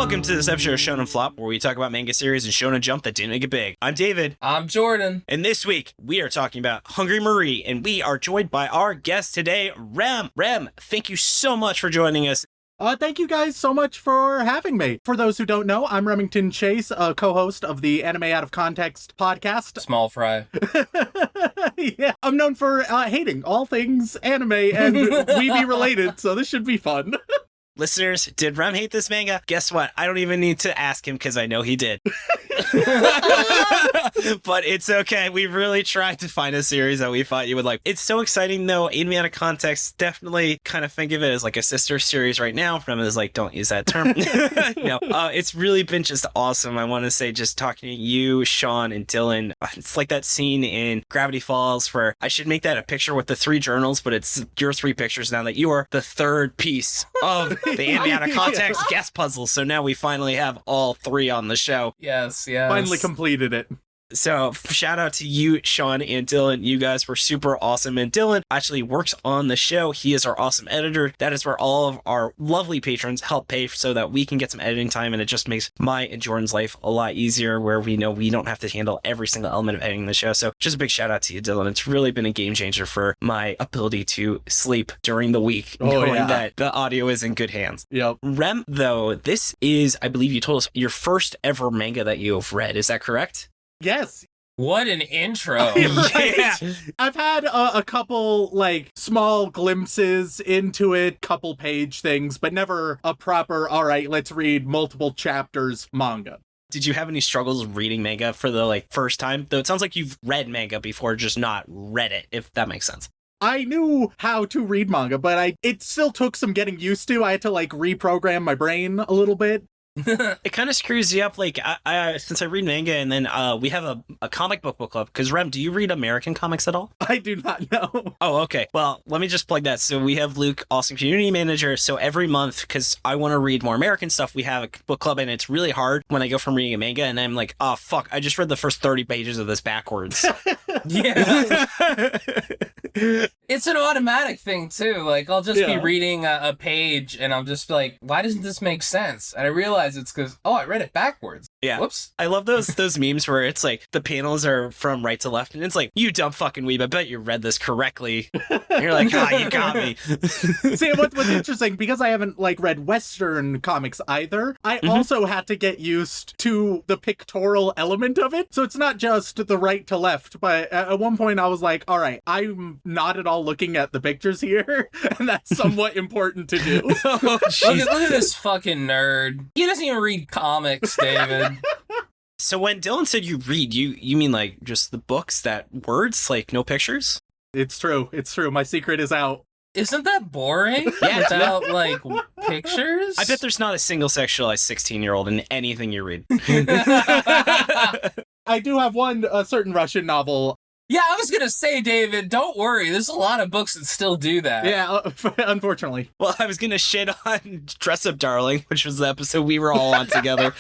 Welcome to this episode of Shonen Flop, where we talk about manga series and Shonen Jump that didn't make it big. I'm David. I'm Jordan. And this week, we are talking about Hungry Marie, and we are joined by our guest today, Rem. Rem, thank you so much for joining us. Thank you guys so much for having me. For those who don't know, I'm Remington Chase, a co-host of the Anime Out of Context podcast. Small fry. Yeah, I'm known for hating all things anime and weeby related, so this should be fun. Listeners, did Rem hate this manga? Guess what? I don't even need to ask him because I know he did. But it's okay. We really tried to find a series that we thought you would like. It's so exciting, though. Anime Out of Context, definitely kind of think of it as like a sister series right now. Rem is like, don't use that term. No, it's really been just awesome. I want to say just talking to you, Sean, and Dylan. It's like that scene in Gravity Falls where I should make that a picture with the 3 journals, but it's your 3 pictures now that you are the 3rd piece of the Anime Out of Context guest puzzle. So now we finally have all 3 on the show. Yes. Finally completed it. So shout out to you, Sean and Dylan. You guys were super awesome. And Dylan actually works on the show. He is our awesome editor. That is where all of our lovely patrons help pay so that we can get some editing time. And it just makes my and Jordan's life a lot easier, where we know we don't have to handle every single element of editing the show. So just a big shout out to you, Dylan. It's really been a game changer for my ability to sleep during the week, knowing that the audio is in good hands. Yep. Rem, though, this is, I believe you told us, your first ever manga that you have read. Is that correct? Yes. What an intro. Right? Yeah. I've had a couple, like, small glimpses into it, couple page things, but never a proper, all right, let's read multiple chapters manga. Did you have any struggles reading manga for the first time? Though it sounds like you've read manga before, just not read it, if that makes sense. I knew how to read manga, but it still took some getting used to. I had to, reprogram my brain a little bit. It kind of screws you up. I since I read manga, and then we have a comic book club. Because Rem, do you read American comics at all? I do not know. Oh, okay. Well, let me just plug that. So we have Luke, awesome community manager. So every month, because I want to read more American stuff, we have a book club, and it's really hard when I go from reading a manga, and I'm like, oh fuck, I just read the first 30 pages of this backwards. Yeah. It's an automatic thing, too. I'll just be reading a page, and I'm just like, why doesn't this make sense? And I realize it's because, I read it backwards. Yeah. Whoops. I love those memes where it's like the panels are from right to left, and it's like, you dumb fucking weeb, I bet you read this correctly. And you're like, you got me. See, what's interesting, because I haven't read Western comics either, I also had to get used to the pictorial element of it. So it's not just the right to left, but at one point I was like, all right, I'm not at all looking at the pictures here, and that's somewhat important to do. Oh, look at this fucking nerd. He doesn't even read comics, David. So when Dylan said you read, you mean just the books, that words, no pictures? It's true. My secret is out. Isn't that boring? Yeah. Without, pictures? I bet there's not a single sexualized 16-year-old in anything you read. I do have one certain Russian novel. Yeah, I was gonna say, David, don't worry. There's a lot of books that still do that. Yeah, unfortunately. Well, I was gonna shit on Dress Up Darling, which was the episode we were all on together.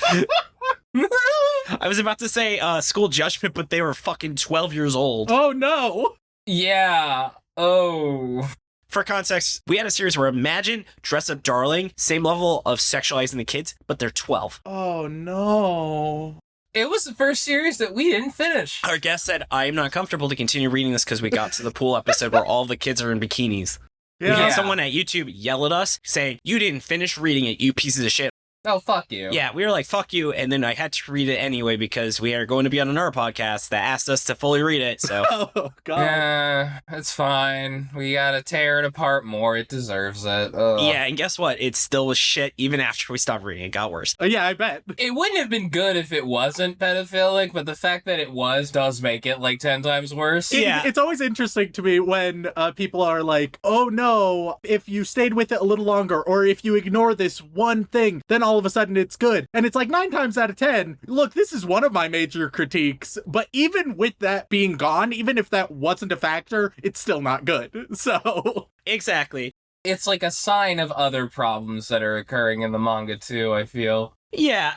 I was about to say School Judgment, but they were fucking 12 years old. Oh, no! Yeah. Oh. For context, we had a series where imagine Dress Up Darling, same level of sexualizing the kids, but they're 12. Oh, no. It was the first series that we didn't finish. Our guest said, I am not comfortable to continue reading this because we got to the pool episode where all the kids are in bikinis. We had someone at YouTube yell at us saying, you didn't finish reading it, you pieces of shit. Oh, fuck you. Yeah, we were like, fuck you, and then I had to read it anyway because we are going to be on another podcast that asked us to fully read it, so... Oh, God. Yeah, it's fine. We gotta tear it apart more. It deserves it. Ugh. Yeah, and guess what? It still was shit even after we stopped reading. It got worse. Yeah, I bet. It wouldn't have been good if it wasn't pedophilic, but the fact that it was does make it 10 times worse. Yeah. It's always interesting to me when people are like, oh no, if you stayed with it a little longer, or if you ignore this one thing, then all of a sudden it's good. And it's 9 times out of 10, look, this is one of my major critiques, but even with that being gone, even if that wasn't a factor, it's still not good. So... Exactly. It's a sign of other problems that are occurring in the manga, too, I feel. Yeah,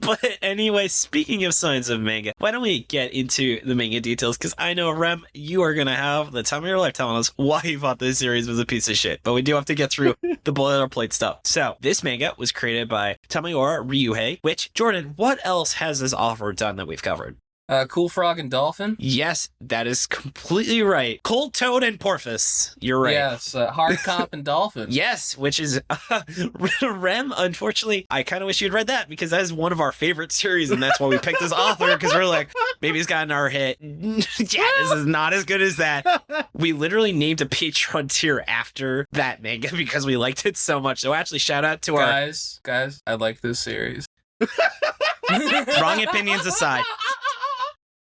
but anyway, speaking of signs of manga, why don't we get into the manga details? Because I know, Rem, you are going to have the time of your life telling us why you thought this series was a piece of shit. But we do have to get through the boilerplate stuff. So, this manga was created by Tamura Ryuuhei, which, Jordan, what else has this author done that we've covered? Cool Frog and Dolphin? Yes, that is completely right. Cold Toad and Porpoise. You're right. Yes, Hard Cop and Dolphin. Yes, which is Rem. Unfortunately, I kind of wish you'd read that because that is one of our favorite series, and that's why we picked this author because we're like, maybe he's gotten our hit. Yeah, this is not as good as that. We literally named a Patreon tier after that manga because we liked it so much. So actually, shout out to guys, I like this series. Wrong opinions aside.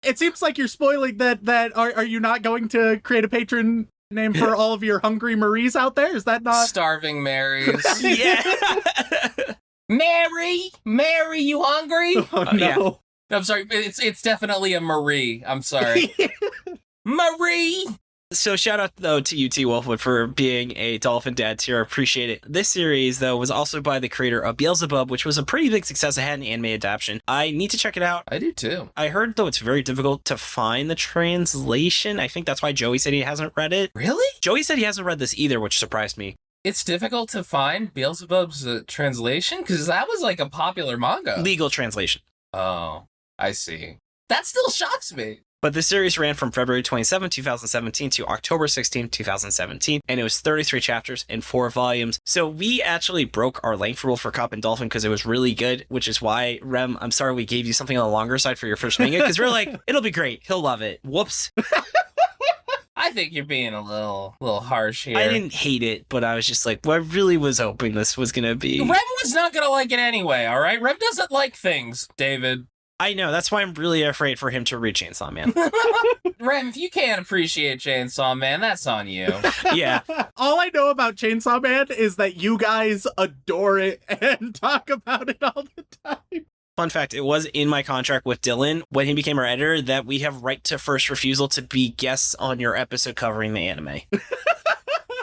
It seems like you're spoiling that are you not going to create a patron name for all of your hungry Maries out there? Is that not Starving Marys? Yeah. Mary, you hungry? Oh, no. Yeah. I'm sorry, it's definitely a Marie. I'm sorry. Marie! So shout out, though, to you, T. Wolfwood, for being a Dolphin Dad tier. Appreciate it. This series, though, was also by the creator of Beelzebub, which was a pretty big success. It had an anime adaptation. I need to check it out. I do, too. I heard, though, it's very difficult to find the translation. I think that's why Joey said he hasn't read it. Really? Joey said he hasn't read this either, which surprised me. It's difficult to find Beelzebub's translation? Because that was like a popular manga. Legal translation. Oh, I see. That still shocks me. But the series ran from February 27, 2017 to October 16, 2017, and it was 33 chapters and 4 volumes. So we actually broke our length rule for Cop and Dolphin because it was really good, which is why, Rem, I'm sorry we gave you something on the longer side for your first manga, because we're like, it'll be great. He'll love it. Whoops. I think you're being a little harsh here. I didn't hate it, but I was just like, well, I really was hoping this was going to be... Rem was not going to like it anyway, all right? Rem doesn't like things, David. I know, that's why I'm really afraid for him to read Chainsaw Man. Rem, if you can't appreciate Chainsaw Man, that's on you. Yeah. All I know about Chainsaw Man is that you guys adore it and talk about it all the time. Fun fact, it was in my contract with Dylan when he became our editor that we have right to first refusal to be guests on your episode covering the anime.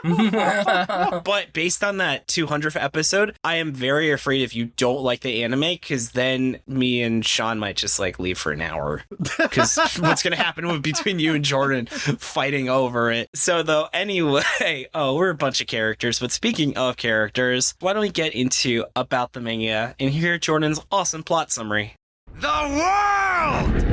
But based on that 200th episode, I am very afraid if you don't like the anime, because then me and Sean might just like leave for an hour. Because what's going to happen with between you and Jordan fighting over it. So though, anyway, we're a bunch of characters. But speaking of characters, why don't we get into about the manga and hear Jordan's awesome plot summary. The world!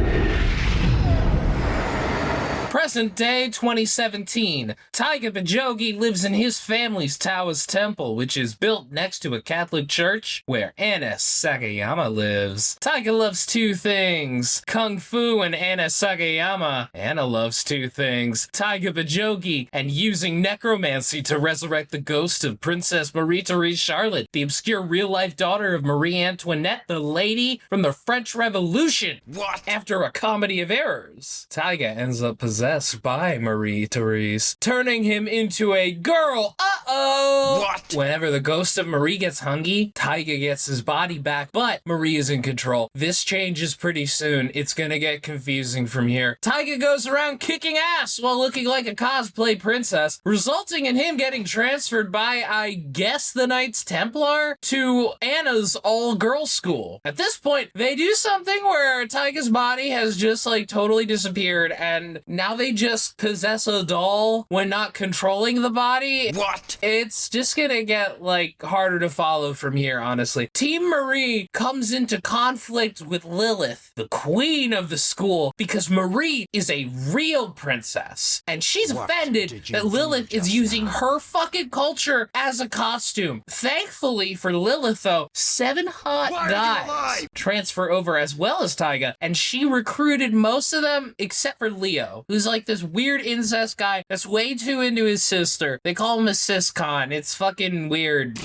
Present day 2017. Taiga Bijogi lives in his family's Taoist temple, which is built next to a Catholic church where Anna Sagayama lives. Taiga loves 2 things: Kung Fu and Anna Sagayama. Anna loves 2 things: Taiga Bijogi and using necromancy to resurrect the ghost of Princess Marie-Therese Charlotte, the obscure real-life daughter of Marie Antoinette, the lady from the French Revolution. What? After a comedy of errors, Taiga ends up possessed by Marie-Therese, turning him into a girl. Uh-oh! What? Whenever the ghost of Marie gets hungry, Taiga gets his body back, but Marie is in control. This changes pretty soon. It's gonna get confusing from here. Taiga goes around kicking ass while looking like a cosplay princess, resulting in him getting transferred by, I guess, the Knights Templar to Anna's all-girls school. At this point, they do something where Taiga's body has just like totally disappeared, and now they just possess a doll when not controlling the body. What? It's just gonna get like harder to follow from here, honestly. Team Marie comes into conflict with Lilith, the queen of the school, because Marie is a real princess, and she's offended that Lilith is using her fucking culture as a costume. Thankfully for Lilith, though, 7 hot guys transfer over as well as Taiga, and she recruited most of them except for Leo, who's like this weird incest guy that's way too into his sister. They call him a siscon. It's fucking weird.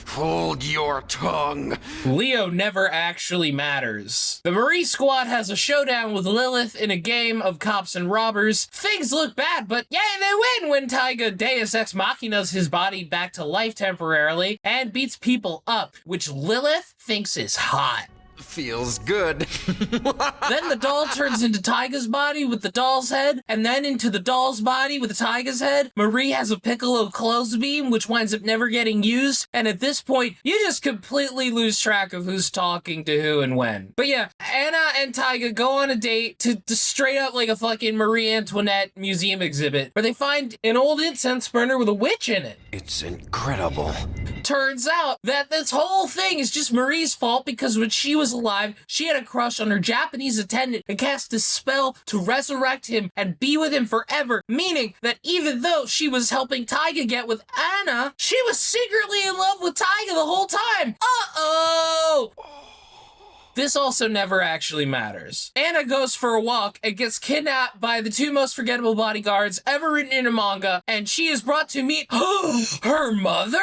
Hold your tongue. Leo never actually matters. The Marie squad has a showdown with Lilith in a game of cops and robbers. Things look bad, but yay, they win when Taiga Deus Ex Machinas his body back to life temporarily and beats people up, which Lilith thinks is hot. Feels good. Then the doll turns into Taiga's body with the doll's head, and then into the doll's body with the Taiga's head. Marie has a Piccolo clothes beam, which winds up never getting used, and at this point, you just completely lose track of who's talking to who and when. But yeah, Anna and Taiga go on a date to straight up like a fucking Marie Antoinette museum exhibit, where they find an old incense burner with a witch in it. It's incredible. Turns out that this whole thing is just Marie's fault because when she was alive, she had a crush on her Japanese attendant and cast a spell to resurrect him and be with him forever, meaning that even though she was helping Taiga get with Anna, she was secretly in love with Taiga the whole time. Uh-oh! This also never actually matters. Anna goes for a walk and gets kidnapped by the two most forgettable bodyguards ever written in a manga, and she is brought to meet her mother?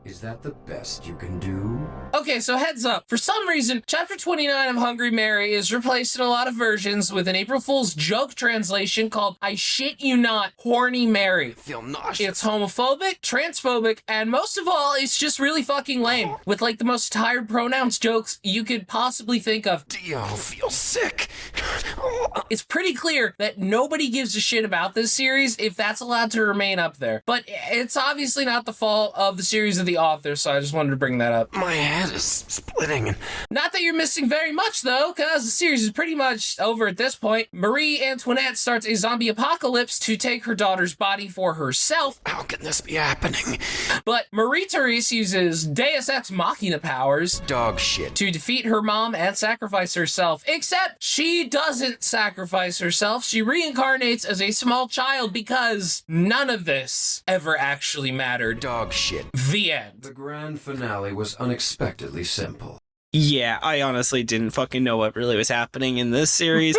Is that the best you can do? Okay, so heads up. For some reason, Chapter 29 of Hungry Mary is replaced in a lot of versions with an April Fool's joke translation called I Shit You Not, Horny Mary. I feel nauseous. It's homophobic, transphobic, and most of all, it's just really fucking lame, with like the most tired pronouns jokes you could possibly think of. Dio feels sick. It's pretty clear that nobody gives a shit about this series if that's allowed to remain up there. But it's obviously not the fault of the series or the author, so I just wanted to bring that up. My head is splitting. Not that you're missing very much, though, because the series is pretty much over at this point. Marie Antoinette starts a zombie apocalypse to take her daughter's body for herself. How can this be happening? But Marie Therese uses Deus Ex Machina powers Dog shit. to defeat her mom and sacrifice herself. Except she doesn't sacrifice herself. She reincarnates as a small child because none of this ever actually mattered. Dog shit. The end. The grand finale was unexpectedly simple. Yeah, I honestly didn't fucking know what really was happening in this series.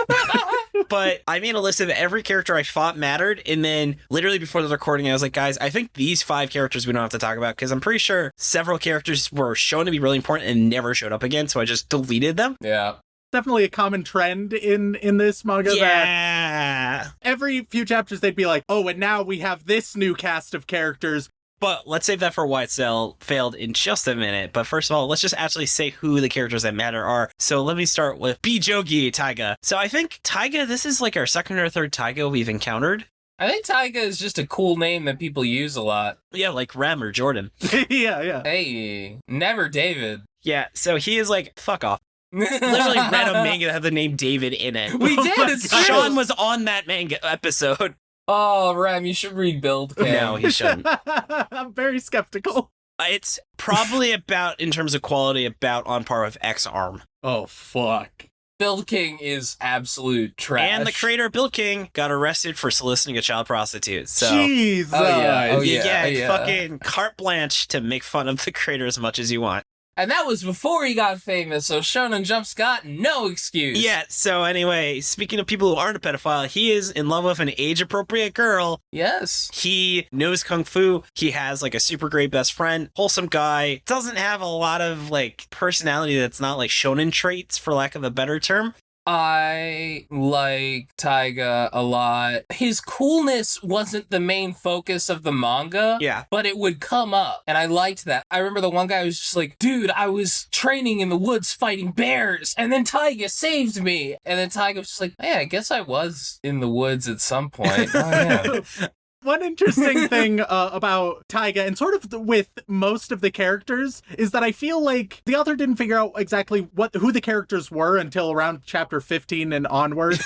But I made a list of every character I thought mattered, and then literally before the recording, I was like, guys, I think these 5 characters we don't have to talk about, because I'm pretty sure several characters were shown to be really important and never showed up again, so I just deleted them. Yeah. Definitely a common trend in this manga that Yeah. every few chapters they'd be like, oh, and now we have this new cast of characters. But let's save that for why it failed in just a minute. But first of all, let's just actually say who the characters that matter are. So let me start with Bijogi Taiga. So I think Taiga, this is like our second or third Taiga we've encountered. I think Taiga is just a cool name that people use a lot. Yeah, like Rem or Jordan. Yeah. Hey, never David. Yeah, so he is like, fuck off. Literally read a manga that had the name David in it. We did, it's true. Sean was on that manga episode. Oh, Rem, you should read Build Cam. No, he shouldn't. I'm very skeptical. It's probably about, in terms of quality, about on par with X-Arm. Oh, fuck. Build King is absolute trash. And the creator of Build King got arrested for soliciting a child prostitute. So Jesus. you get fucking carte blanche to make fun of the creator as much as you want. And that was before he got famous, so Shonen Jump's got no excuse. Yeah, so anyway, speaking of people who aren't a pedophile, he is in love with an age-appropriate girl. Yes. He knows Kung Fu. He has, like, a super great best friend. Wholesome guy. Doesn't have a lot of, like, personality that's not, like, shonen traits, for lack of a better term. I like Taiga a lot. His coolness wasn't the main focus of the manga. Yeah. But it would come up, and I liked that. I remember the one guy was just like, dude, I was training in the woods fighting bears, and then Taiga saved me. And then Taiga was just like, yeah, I guess I was in the woods at some point. Oh, yeah. One interesting thing about Taiga, and sort of with most of the characters, is that I feel like the author didn't figure out exactly who the characters were until around chapter 15 and onward.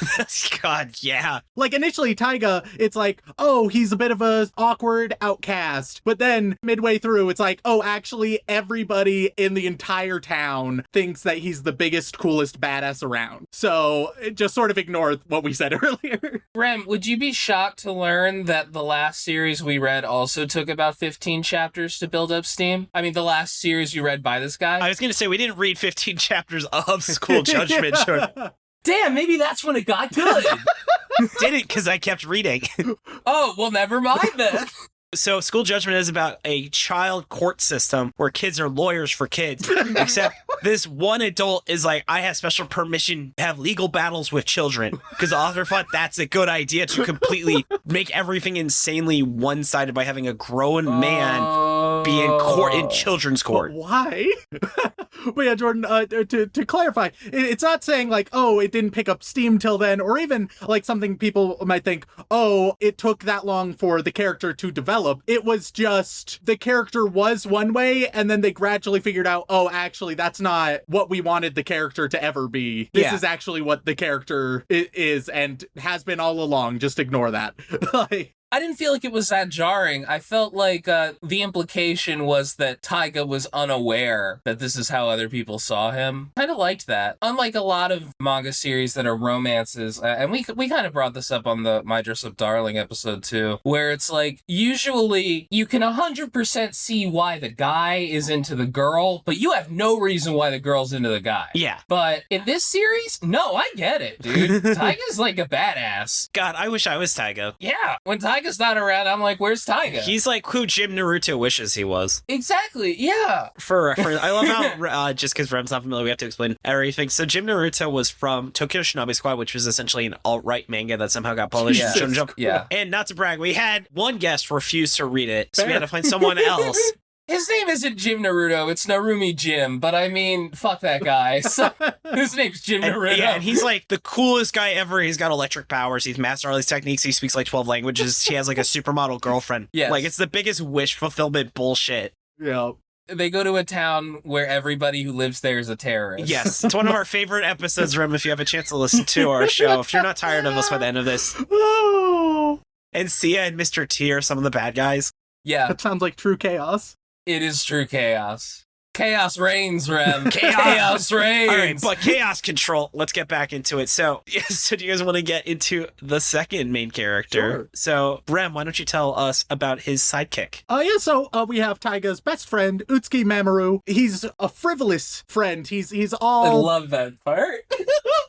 God, yeah. Like, initially, Taiga, it's like, oh, he's a bit of a awkward outcast. But then, midway through, it's like, oh, actually, everybody in the entire town thinks that he's the biggest, coolest badass around. So, just sort of ignore what we said earlier. Rem, would you be shocked to learn that the last series we read also took about 15 chapters to build up steam? I mean, the last series you read by this guy? I was going to say, we didn't read 15 chapters of School Judgment. Sure. Damn, maybe that's when it got good. Didn't, because I kept reading. Oh, well, never mind then. So School Judgment is about a child court system where kids are lawyers for kids, except this one adult is like, I have special permission to have legal battles with children, because the author thought that's a good idea to completely make everything insanely one-sided by having a grown man be in children's court. But why? But yeah, Jordan, to clarify, it's not saying like, oh, it didn't pick up steam till then, or even like something people might think, oh, it took that long for the character to develop. It was just the character was one way, and then they gradually figured out, oh, actually, that's not what we wanted the character to ever be. This is actually what the character is and has been all along. Just ignore that. Like, I didn't feel like it was that jarring. I felt like the implication was that Taiga was unaware that this is how other people saw him. Kind of liked that. Unlike a lot of manga series that are romances, and we kind of brought this up on the My Dress Up Darling episode too, where it's like, usually you can 100% see why the guy is into the girl, but you have no reason why the girl's into the guy. Yeah. But in this series, no, I get it, dude. Taiga's like a badass. God, I wish I was Taiga. Yeah. When Taiga's not around, I'm like, where's Taiga? He's like who Jim Naruto wishes he was. Exactly, yeah. For reference, I love how, just because Rem's not familiar, we have to explain everything. So Jim Naruto was from Tokyo Shinobi Squad, which was essentially an alt-right manga that somehow got published in Shonen Jump. Yeah. And not to brag, we had one guest refuse to read it, so we had to find someone else. His name isn't Jim Naruto, it's Narumi Jim, but I mean, fuck that guy. So, his name's Jim Naruto. Yeah, and he's like the coolest guy ever. He's got electric powers. He's mastered all these techniques. He speaks like 12 languages. He has like a supermodel girlfriend. Yes. Like, it's the biggest wish fulfillment bullshit. yeah. They go to a town where everybody who lives there is a terrorist. Yes, it's one of our favorite episodes, Rem, if you have a chance to listen to our show. If you're not tired of us by the end of this. Oh, And Sia and Mr. T are some of the bad guys. Yeah, that sounds like true chaos. it is true chaos. Chaos reigns, Rem. Chaos. Reigns. All right, but chaos control. Let's get back into it. So, so do you guys want to get into the second main character? Sure. So, Rem, why don't you tell us about his sidekick? So we have Taiga's best friend, Utsuki Mamoru. He's a frivolous friend. He's I all... love that part.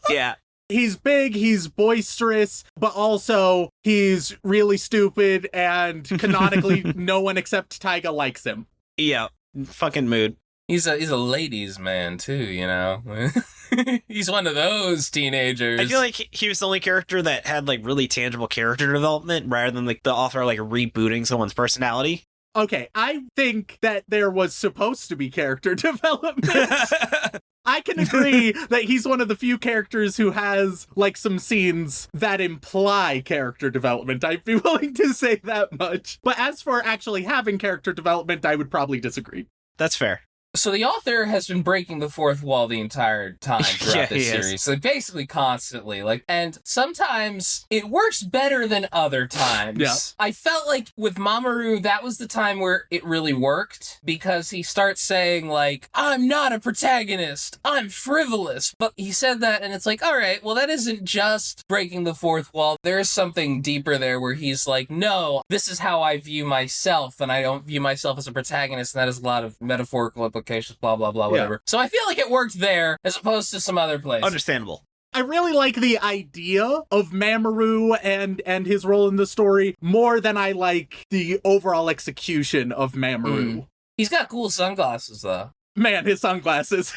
Yeah. He's big, he's boisterous, but also he's really stupid, and canonically, no one except Taiga likes him. Yeah. Fucking mood. He's a ladies' man too, you know. He's one of those teenagers. I feel like he was the only character that had like really tangible character development rather than like the author like rebooting someone's personality. Okay, I think that there was supposed to be character development. I can agree that he's one of the few characters who has, like, some scenes that imply character development. I'd be willing to say that much. But as for actually having character development, I would probably disagree. That's fair. So the author has been breaking the fourth wall the entire time throughout Yeah, this he is. series. So basically constantly. And sometimes it works better than other times. Yeah. I felt like with Mamoru, that was the time where it really worked, because he starts saying like, I'm not a protagonist, I'm frivolous. But he said that and it's like, all right, well, that isn't just breaking the fourth wall. There's something deeper there where he's like, no, this is how I view myself, and I don't view myself as a protagonist, and that is a lot of metaphorical implications, blah, blah, blah, whatever. So I feel like it worked there as opposed to some other place. Understandable. I really like the idea of Mamoru and his role in the story more than I like the overall execution of Mamoru. He's got cool sunglasses, though. Man, his sunglasses.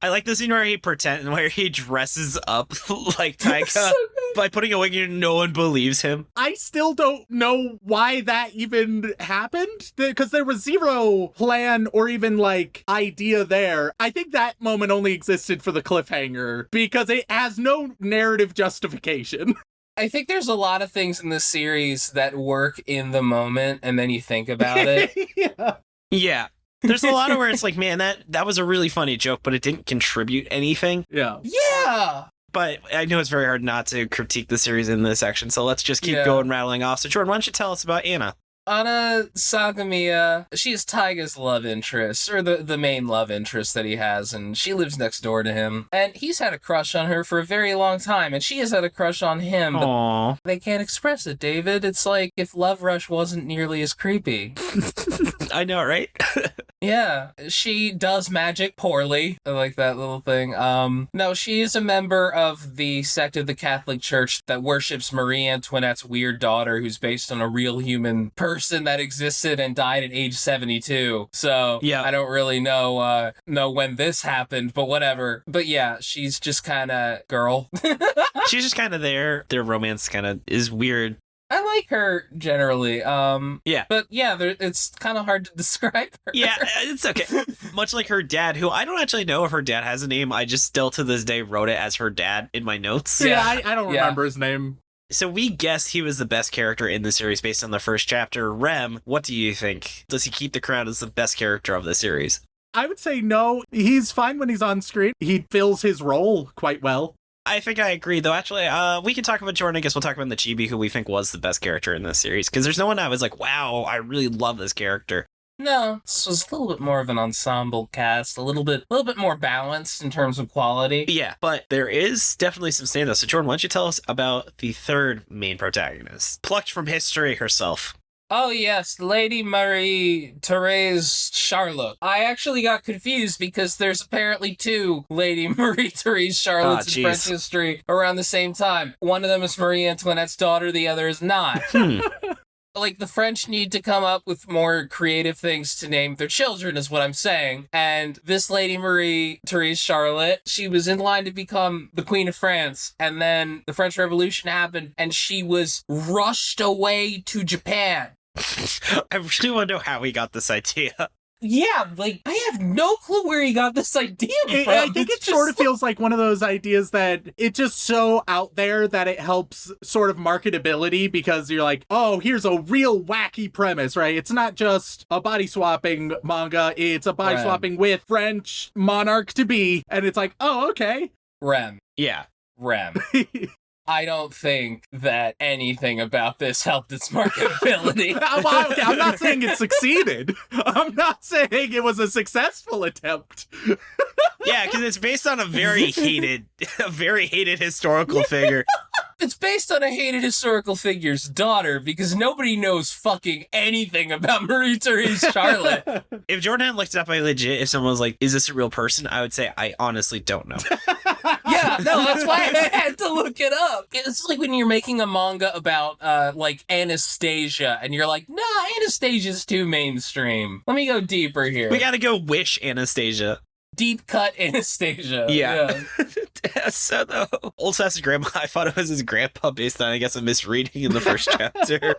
I like the scene where he dresses up like Taiga So good. by putting a wig and no one believes him. I still don't know why that even happened, because there was zero plan or even, like, idea there. I think that moment only existed for the cliffhanger, because it has no narrative justification. I think there's a lot of things in this series that work in the moment, and then you think about it. Yeah. Yeah. There's a lot of where it's like, man, that was a really funny joke, but it didn't contribute anything. Yeah. Yeah! But I know it's very hard not to critique the series in this section, so let's just keep Yeah. going rattling off. So, Jordan, why don't you tell us about Anna? Anna Sagimiya, she is Taiga's love interest, or the main love interest that he has, and she lives next door to him. And he's had a crush on her for a very long time, and she has had a crush on him, but Aww. they can't express it, David. It's like if Love Rush wasn't nearly as creepy. I know, right? Yeah, she does magic poorly. I like that little thing. No, she is a member of the sect of the Catholic Church that worships Marie Antoinette's weird daughter, who's based on a real human person that existed and died at age 72. So Yeah. I don't really know when this happened, but whatever. But yeah, she's just kind of girl. She's just kind of there. Their romance kind of is weird. I like her generally. Yeah. But yeah, it's kind of hard to describe her. Yeah, it's okay. Much like her dad, who I don't actually know if her dad has a name. I just still to this day wrote it as her dad in my notes. Yeah, I don't remember his name. So we guessed he was the best character in the series based on the first chapter. Rem, what do you think? Does he keep the crown as the best character of the series? I would say no. He's fine when he's on screen. He fills his role quite well. I think I agree, though. Actually, we can talk about Jordan. I guess we'll talk about the Chibi, who we think was the best character in this series. Because there's no one I was like, wow, I really love this character. No, this was a little bit more of an ensemble cast, a little bit more balanced in terms of quality. Yeah, but there is definitely some standouts. So Jordan, why don't you tell us about the third main protagonist, plucked from history herself? Oh yes, Lady Marie-Thérèse Charlotte. I actually got confused because there's apparently two Lady Marie-Thérèse Charlottes in French history around the same time. One of them is Marie Antoinette's daughter, the other is not. Like, the French need to come up with more creative things to name their children, is what I'm saying. And this Lady Marie-Thérèse Charlotte, she was in line to become the Queen of France. And then the French Revolution happened, and she was rushed away to Japan. I really want to know how he got this idea. Yeah, like, I have no clue where he got this idea from. I think it sort of feels like one of those ideas that it's just so out there that it helps sort of marketability, because you're like, oh, here's a real wacky premise, right? It's not just a body swapping manga, it's a body swapping with French monarch-to-be, and it's like, oh, okay. Rem. Yeah. Rem. I don't think that anything about this helped its marketability. Okay, I'm not saying it succeeded. I'm not saying it was a successful attempt. Yeah, because it's based on a very hated historical figure. It's based on a hated historical figure's daughter, because nobody knows fucking anything about Marie-Thérèse Charlotte. If Jordan hadn't looked it up, if someone was like, is this a real person? I would say, I honestly don't know. Yeah, no, that's why I had to look it up. It's like when you're making a manga about, like, Anastasia, and you're like, nah, Anastasia's too mainstream. Let me go deeper here. We gotta go wish Anastasia. Deep cut Anastasia. Yeah. So, though, Old Sass's grandma, I thought it was his grandpa based on, I guess, a misreading in the first chapter.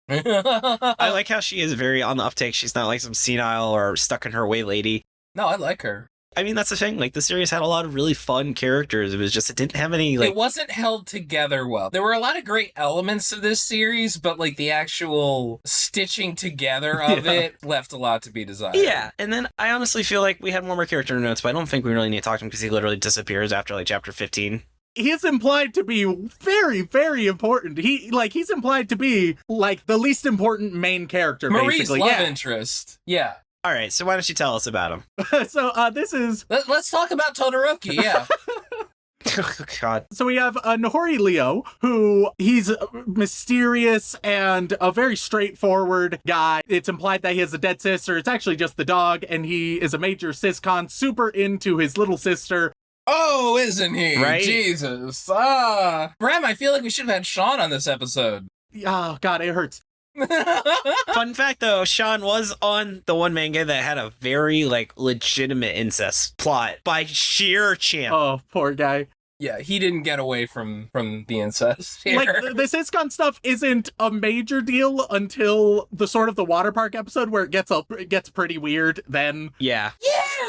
I like how she is very on the uptake. She's not like some senile or stuck in her way lady. No, I like her. I mean, that's the thing. Like, the series had a lot of really fun characters. It was just, it didn't have any, like... It wasn't held together well. There were a lot of great elements of this series, but, like, the actual stitching together of it left a lot to be desired. Yeah, and then I honestly feel like we had one more character notes, but I don't think we really need to talk to him because he literally disappears after, like, chapter 15. He's implied to be very, very important. He's implied to be, like, the least important main character, Marie's basically. love interest. Yeah. All right, so why don't you tell us about him? So, this is... Let's talk about Todoroki, yeah. Oh, God. So we have Nahori Leo, who he's mysterious and a very straightforward guy. It's implied that he has a dead sister. It's actually just the dog, and he is a major siscon, super into his little sister. Oh, isn't he? Right? Jesus. Bram, I feel like we should have had Sean on this episode. Oh, God, it hurts. Fun fact, though, Sean was on the one manga that had a very, like, legitimate incest plot by sheer chance. Oh, poor guy. Yeah, he didn't get away from the incest here. Like, the siscon stuff isn't a major deal until the sort of the water park episode where it gets pretty weird then. Yeah.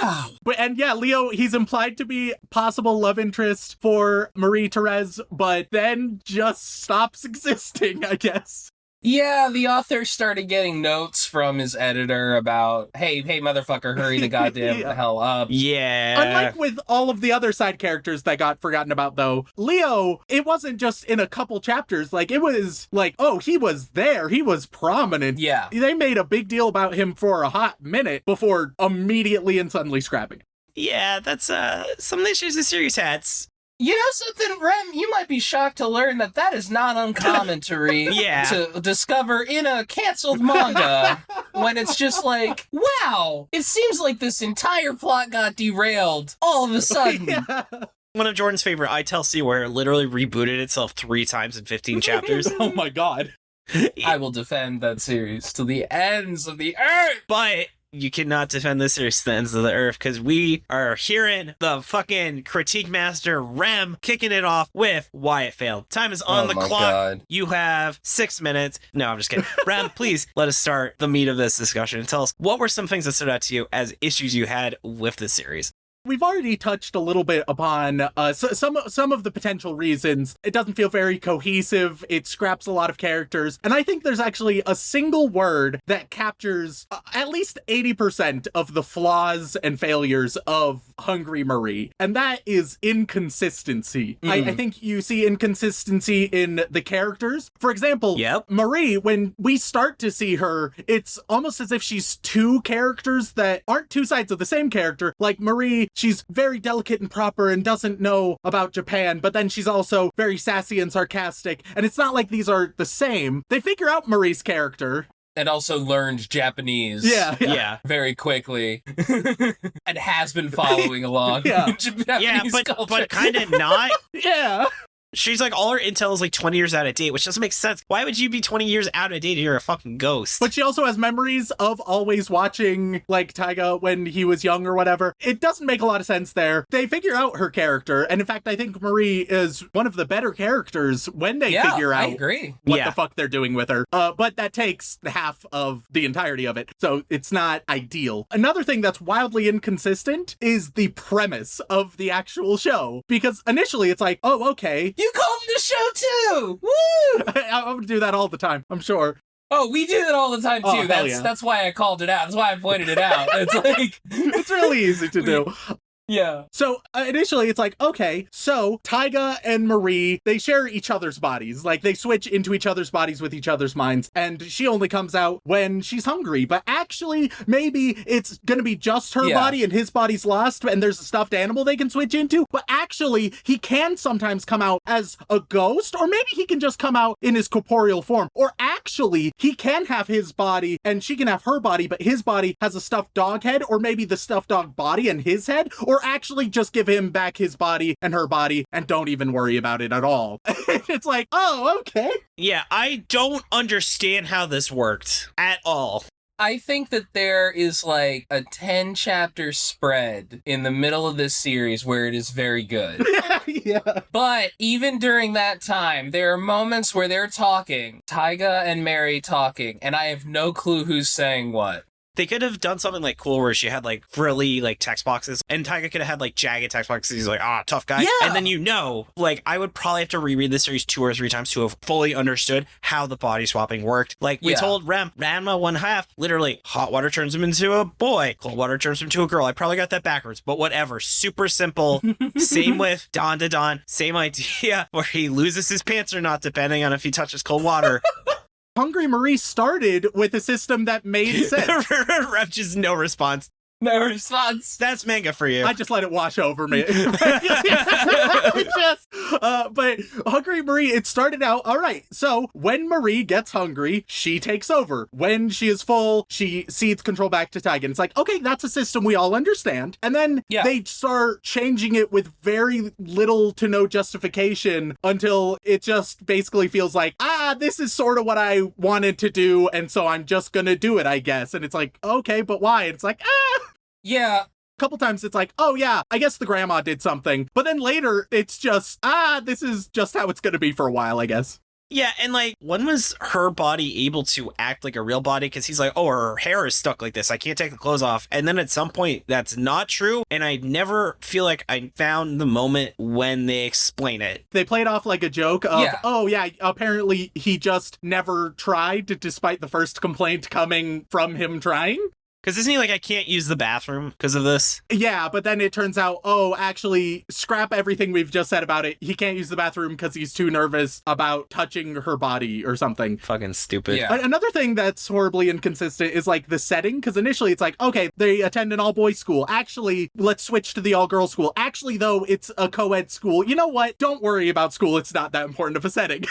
Yeah! And yeah, Leo, he's implied to be possible love interest for Marie-Thérèse, but then just stops existing, I guess. Yeah, the author started getting notes from his editor about, hey, motherfucker, hurry the goddamn hell up. Yeah. Unlike with all of the other side characters that got forgotten about, though, Leo, it wasn't just in a couple chapters. Like, it was like, oh, he was there. He was prominent. Yeah. They made a big deal about him for a hot minute before immediately and suddenly scrapping it. Yeah, that's some of the issues the series had. You know something, Rem? You might be shocked to learn that is not uncommon to read, to discover in a canceled manga, when it's just like, wow, it seems like this entire plot got derailed all of a sudden. Yeah. One of Jordan's favorite, I Tell C, where it literally rebooted itself 3 times in 15 chapters. Oh my God. I will defend that series to the ends of the earth. But you cannot defend this series to the ends of the earth because we are hearing the fucking critique master Rem kicking it off with why it failed. Time is on the clock. God. You have 6 minutes. No, I'm just kidding. Rem, please let us start the meat of this discussion and tell us what were some things that stood out to you as issues you had with the series. We've already touched a little bit upon some of the potential reasons. It doesn't feel very cohesive. It scraps a lot of characters. And I think there's actually a single word that captures at least 80% of the flaws and failures of Hungry Marie. And that is inconsistency. I think you see inconsistency in the characters. For example, Marie, when we start to see her, it's almost as if she's two characters that aren't two sides of the same character. Like Marie, she's very delicate and proper and doesn't know about Japan, but then she's also very sassy and sarcastic. And it's not like these are the same. They figure out Marie's character. And also learned Japanese. Yeah. Very quickly. And has been following along. Japanese culture. but kind of not. Yeah. She's like, all her intel is like 20 years out of date, which doesn't make sense. Why would you be 20 years out of date if you're a fucking ghost? But she also has memories of always watching, like, Taiga when he was young or whatever. It doesn't make a lot of sense there. They figure out her character, and in fact, I think Marie is one of the better characters when they figure out what the fuck they're doing with her. But that takes half of the entirety of it, so it's not ideal. Another thing that's wildly inconsistent is the premise of the actual show, because initially it's like, oh, okay. You called it a show too! Woo! I'm gonna do that all the time, I'm sure. Oh, we do that all the time too. Oh, That's why I called it out. That's why I pointed it out. It's like it's really easy to do. Yeah. So initially it's like, okay, so Taiga and Marie, they share each other's bodies. Like they switch into each other's bodies with each other's minds. And she only comes out when she's hungry. But actually, maybe it's going to be just her body and his body's lost. And there's a stuffed animal they can switch into. But actually, he can sometimes come out as a ghost. Or maybe he can just come out in his corporeal form. Or actually, he can have his body and she can have her body. But his body has a stuffed dog head. Or maybe the stuffed dog body and his head. Or actually just give him back his body and her body and don't even worry about it at all. It's like, oh, okay. Yeah, I don't understand how this worked at all. I think that there is like a 10-chapter spread in the middle of this series where it is very good. Yeah. But even during that time, there are moments where they're talking, Taiga and Mary talking, and I have no clue who's saying what. They could have done something like cool where she had like frilly like text boxes and Taiga could have had like jagged text boxes. He's like, tough guy. Yeah. And then like I would probably have to reread the series 2 or 3 times to have fully understood how the body swapping worked. Like we told Ranma 1/2, literally hot water turns him into a boy, cold water turns him into a girl. I probably got that backwards, but whatever. Super simple. Same with Don to Don. Same idea where he loses his pants or not depending on if he touches cold water. Hungry Marie started with a system that made sense. Ref, just no response. No response. That's manga for you. I just let it wash over me. But Hungry Marie, it started out, all right, so when Marie gets hungry, she takes over. When she is full, she cedes control back to Taiga. It's like, okay, that's a system we all understand. And then they start changing it with very little to no justification until it just basically feels like, this is sort of what I wanted to do, and so I'm just gonna do it, I guess. And it's like, okay, but why? And it's like, Yeah. A couple times it's like, oh yeah, I guess the grandma did something. But then later it's just, this is just how it's going to be for a while, I guess. Yeah, and like, when was her body able to act like a real body? Because he's like, her hair is stuck like this. I can't take the clothes off. And then at some point, that's not true. And I never feel like I found the moment when they explain it. They played off like a joke of, apparently he just never tried, despite the first complaint coming from him trying. Because isn't he like, I can't use the bathroom because of this? Yeah, but then it turns out, actually, scrap everything we've just said about it. He can't use the bathroom because he's too nervous about touching her body or something. Fucking stupid. Yeah. Another thing that's horribly inconsistent is like the setting, because initially it's like, okay, they attend an all-boys school. Actually, let's switch to the all-girls school. Actually, though, it's a co-ed school. You know what? Don't worry about school. It's not that important of a setting.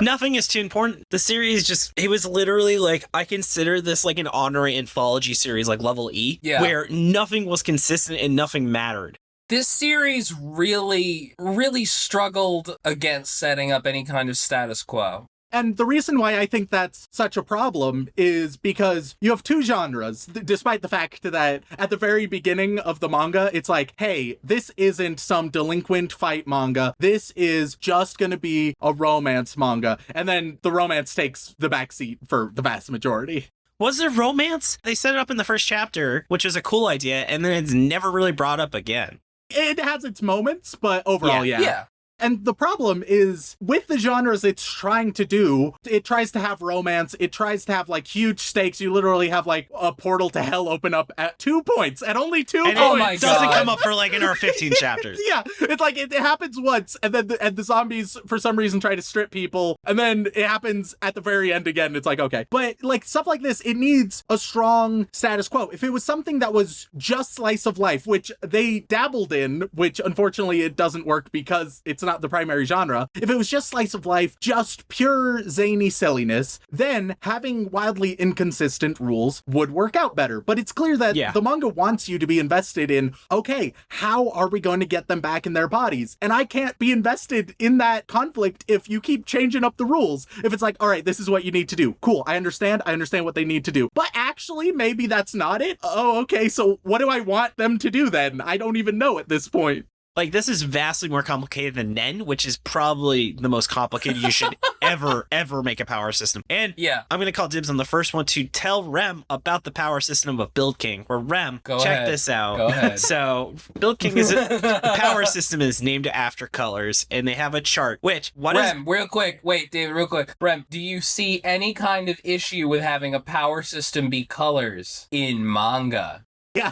Nothing is too important. The series it was literally like, I consider this like an honorary anthology series, like level E, where nothing was consistent and nothing mattered. This series really, really struggled against setting up any kind of status quo. And the reason why I think that's such a problem is because you have two genres, despite the fact that at the very beginning of the manga, it's like, hey, this isn't some delinquent fight manga. This is just going to be a romance manga. And then the romance takes the backseat for the vast majority. Was there romance? They set it up in the first chapter, which was a cool idea, and then it's never really brought up again. It has its moments, but overall, yeah. And the problem is, with the genres it's trying to do, it tries to have romance, it tries to have, like, huge stakes. You literally have, like, a portal to hell open up at 2 points, at only 2 points. Oh my It doesn't God. come up for, like, another 15 chapters. Yeah, it's like, it happens once, and then the zombies, for some reason, try to strip people, and then it happens at the very end again, it's like, okay. But, like, stuff like this, it needs a strong status quo. If it was something that was just slice of life, which they dabbled in, which, unfortunately, it doesn't work because it's not the primary genre. If it was just slice of life, just pure zany silliness, then having wildly inconsistent rules would work out better. But it's clear that the manga wants you to be invested in, okay, how are we going to get them back in their bodies? And I can't be invested in that conflict if you keep changing up the rules. If it's like, all right, this is what you need to do. Cool, I understand what they need to do. But actually, maybe that's not it. Oh, okay, so what do I want them to do then? I don't even know at this point. Like, this is vastly more complicated than Nen, which is probably the most complicated you should ever make a power system. And I'm going to call dibs on the first one to tell Rem about the power system of Build King, where Rem, check this out. Go ahead. So, Build King is the power system is named after colors, and they have a chart, which, Rem, real quick. Wait, David, real quick. Rem, do you see any kind of issue with having a power system be colors in manga?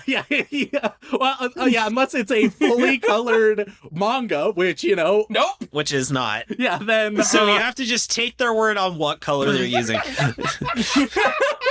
Yeah. Well, unless it's a fully colored manga, which, Nope. Which is not. Yeah, then... So you have to just take their word on what color they're using.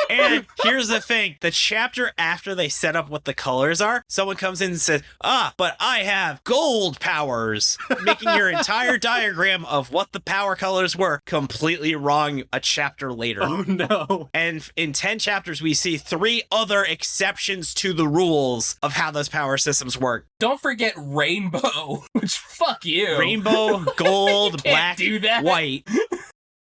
And here's the thing. The chapter after they set up what the colors are, someone comes in and says, but I have gold powers, making your entire diagram of what the power colors were completely wrong a chapter later. Oh, no. And in 10 chapters, we see 3 other exceptions to the rules of how those power systems work. Don't forget rainbow, which fuck you. Rainbow, gold, black, do that. white.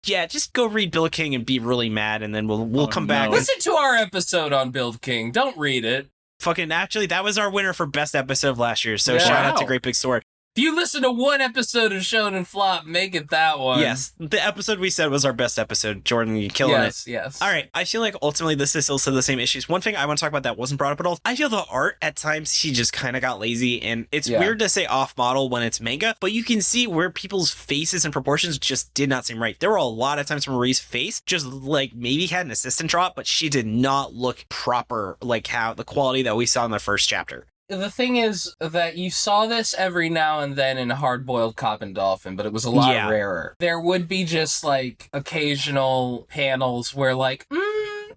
Yeah, just go read Bill King and be really mad, and then we'll come back. Listen to our episode on Build King. Don't read it. Fucking, actually, that was our winner for best episode of last year, so shout out to Great Big Sword. If you listen to one episode of Shonen Flop, make it that one. Yes, the episode we said was our best episode. Jordan, you killing it. Yes. All right, I feel like ultimately this is still the same issues. One thing I want to talk about that wasn't brought up at all, I feel the art at times, he just kind of got lazy, and it's weird to say off-model when it's manga, but you can see where people's faces and proportions just did not seem right. There were a lot of times Marie's face just like maybe had an assistant drop, but she did not look proper, like how the quality that we saw in the first chapter. The thing is that you saw this every now and then in Hard-Boiled Cop and Dolphin, but it was a lot rarer. There would be just, like, occasional panels where, like,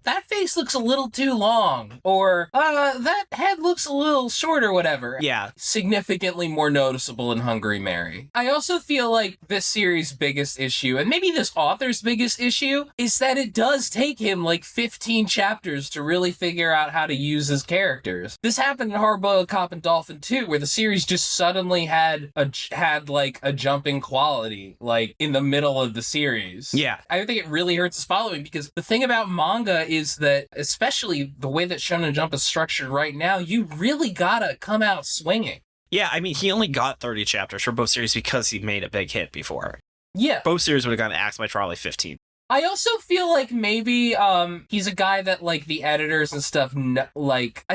that face looks a little too long, or that head looks a little short or whatever. Yeah. Significantly more noticeable in Hungry Mary. I also feel like this series' biggest issue, and maybe this author's biggest issue, is that it does take him like 15 chapters to really figure out how to use his characters. This happened in Hard-Boiled Cop and Dolphin too, where the series just suddenly had like a jumping quality, like in the middle of the series. Yeah. I think it really hurts his following, because the thing about manga is that, especially the way that Shonen Jump is structured right now, you really gotta come out swinging. Yeah, I mean, he only got 30 chapters for both series because he made a big hit before. Yeah. Both series would have gotten axed by probably 15. I also feel like maybe he's a guy that, like, the editors and stuff, feel like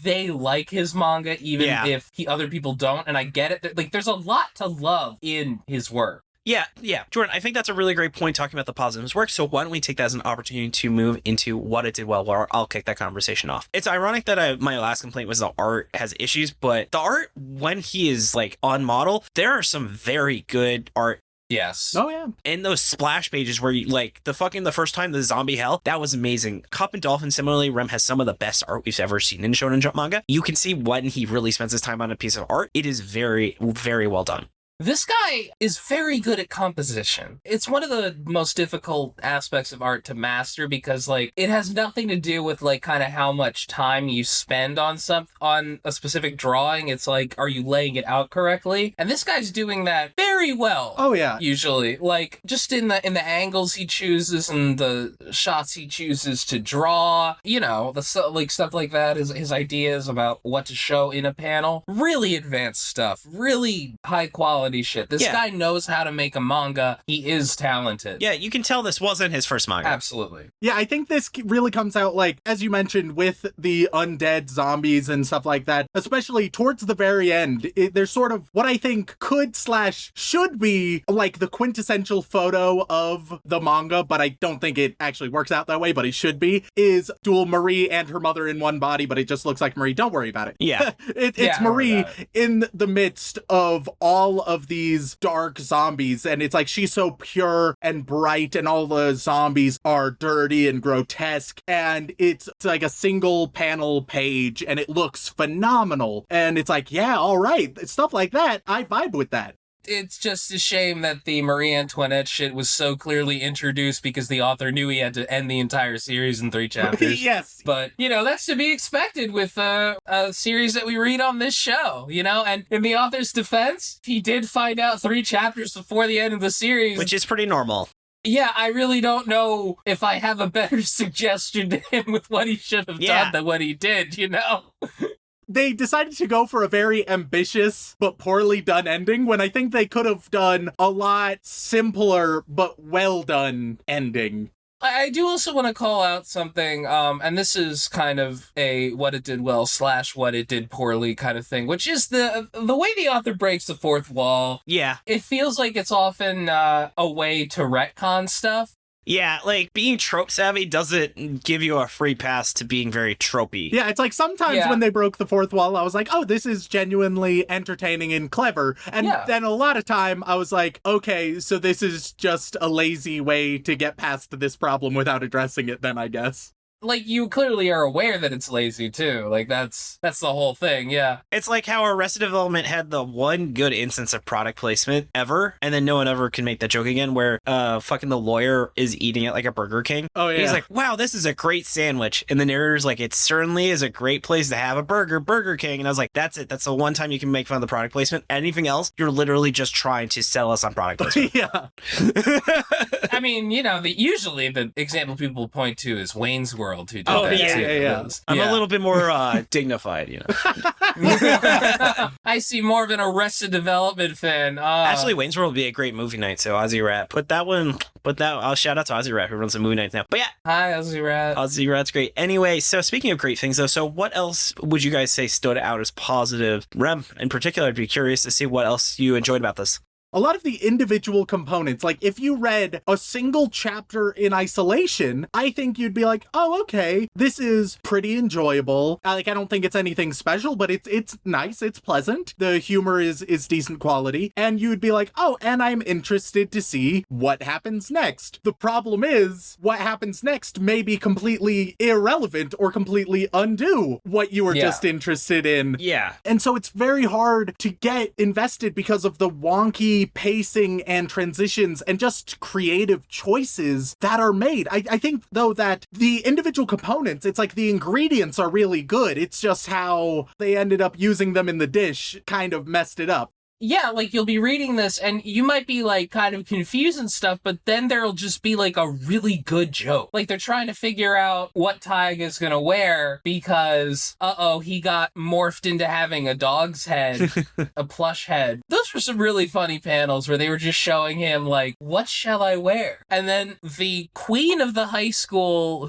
they like his manga even if other people don't, and I get it. Like, there's a lot to love in his work. Yeah. Jordan, I think that's a really great point talking about the positives work, so why don't we take that as an opportunity to move into what it did well, where I'll kick that conversation off. It's ironic that my last complaint was the art has issues, but the art, when he is, like, on model, there are some very good art. Yes. Oh, yeah. And those splash pages where you, like, the first time the zombie hell, that was amazing. Cop and Dolphin, similarly, Rem has some of the best art we've ever seen in Shonen Jump manga. You can see when he really spends his time on a piece of art. It is very, very well done. This guy is very good at composition. It's one of the most difficult aspects of art to master, because, like, it has nothing to do with, like, kind of how much time you spend on a specific drawing. It's like, are you laying it out correctly? And this guy's doing that very very well. Oh yeah. Usually, like just in the angles he chooses and the shots he chooses to draw, you know, like stuff like that. His ideas about what to show in a panel. Really advanced stuff. Really high quality shit. This guy knows how to make a manga. He is talented. Yeah, you can tell this wasn't his first manga. Absolutely. Yeah, I think this really comes out, like, as you mentioned, with the undead zombies and stuff like that, especially towards the very end. There's sort of what I think could/should be like the quintessential photo of the manga, but I don't think it actually works out that way, but it should be, is dual Marie and her mother in one body, but it just looks like Marie. Don't worry about it. Yeah. It's Marie in the midst of all of these dark zombies, and it's like she's so pure and bright, and all the zombies are dirty and grotesque, and it's like a single panel page, and it looks phenomenal. And it's like, yeah, all right, stuff like that, I vibe with that. It's just a shame that the Marie Antoinette shit was so clearly introduced because the author knew he had to end the entire series in 3 chapters. Yes. But, you know, that's to be expected with a series that we read on this show, you know? And in the author's defense, he did find out 3 chapters before the end of the series. Which is pretty normal. Yeah, I really don't know if I have a better suggestion to him with what he should have done than what he did, you know? They decided to go for a very ambitious but poorly done ending when I think they could have done a lot simpler but well done ending. I do also want to call out something, and this is kind of a what it did well / what it did poorly kind of thing, which is the way the author breaks the fourth wall. Yeah. It feels like it's often a way to retcon stuff. Yeah, like, being trope savvy doesn't give you a free pass to being very tropey. Yeah, it's like sometimes when they broke the fourth wall, I was like, oh, this is genuinely entertaining and clever. And then a lot of time, I was like, okay, so this is just a lazy way to get past this problem without addressing it then, I guess. Like, you clearly are aware that it's lazy, too. Like, that's the whole thing, yeah. It's like how Arrested Development had the one good instance of product placement ever, and then no one ever can make that joke again, where fucking the lawyer is eating it like a Burger King. Oh, yeah. He's like, wow, this is a great sandwich. And the narrator's like, it certainly is a great place to have a burger, Burger King. And I was like, that's it. That's the one time you can make fun of the product placement. Anything else, you're literally just trying to sell us on product placement. Yeah. I mean, you know, usually the example people point to is Wayne's World, who did Oh, that yeah, too. yeah. I'm a little bit more dignified, you know. I see more of an Arrested Development fan. Actually, Wayne's World would be a great movie night, so Ozzy Rat. I'll shout out to Ozzy Rat, who runs the movie nights now. But yeah. Hi, Ozzy Rat. Ozzy Rat's great. Anyway, so speaking of great things, though, so what else would you guys say stood out as positive? Rem, in particular, I'd be curious to see what else you enjoyed about this. A lot of the individual components, like if you read a single chapter in isolation, I think you'd be like, oh, okay, this is pretty enjoyable. Like, I don't think it's anything special, but it's nice, it's pleasant. The humor is decent quality. And you'd be like, oh, and I'm interested to see what happens next. The problem is, what happens next may be completely irrelevant or completely undo what you were just interested in. Yeah. And so it's very hard to get invested because of the wonky pacing and transitions and just creative choices that are made. I think, though, that the individual components, it's like the ingredients are really good. It's just how they ended up using them in the dish kind of messed it up. Yeah, like you'll be reading this and you might be like kind of confused and stuff, but then there'll just be like a really good joke. Like they're trying to figure out what Taiga's gonna wear because, he got morphed into having a dog's head, a plush head. Those were some really funny panels where they were just showing him like, what shall I wear? And then the queen of the high school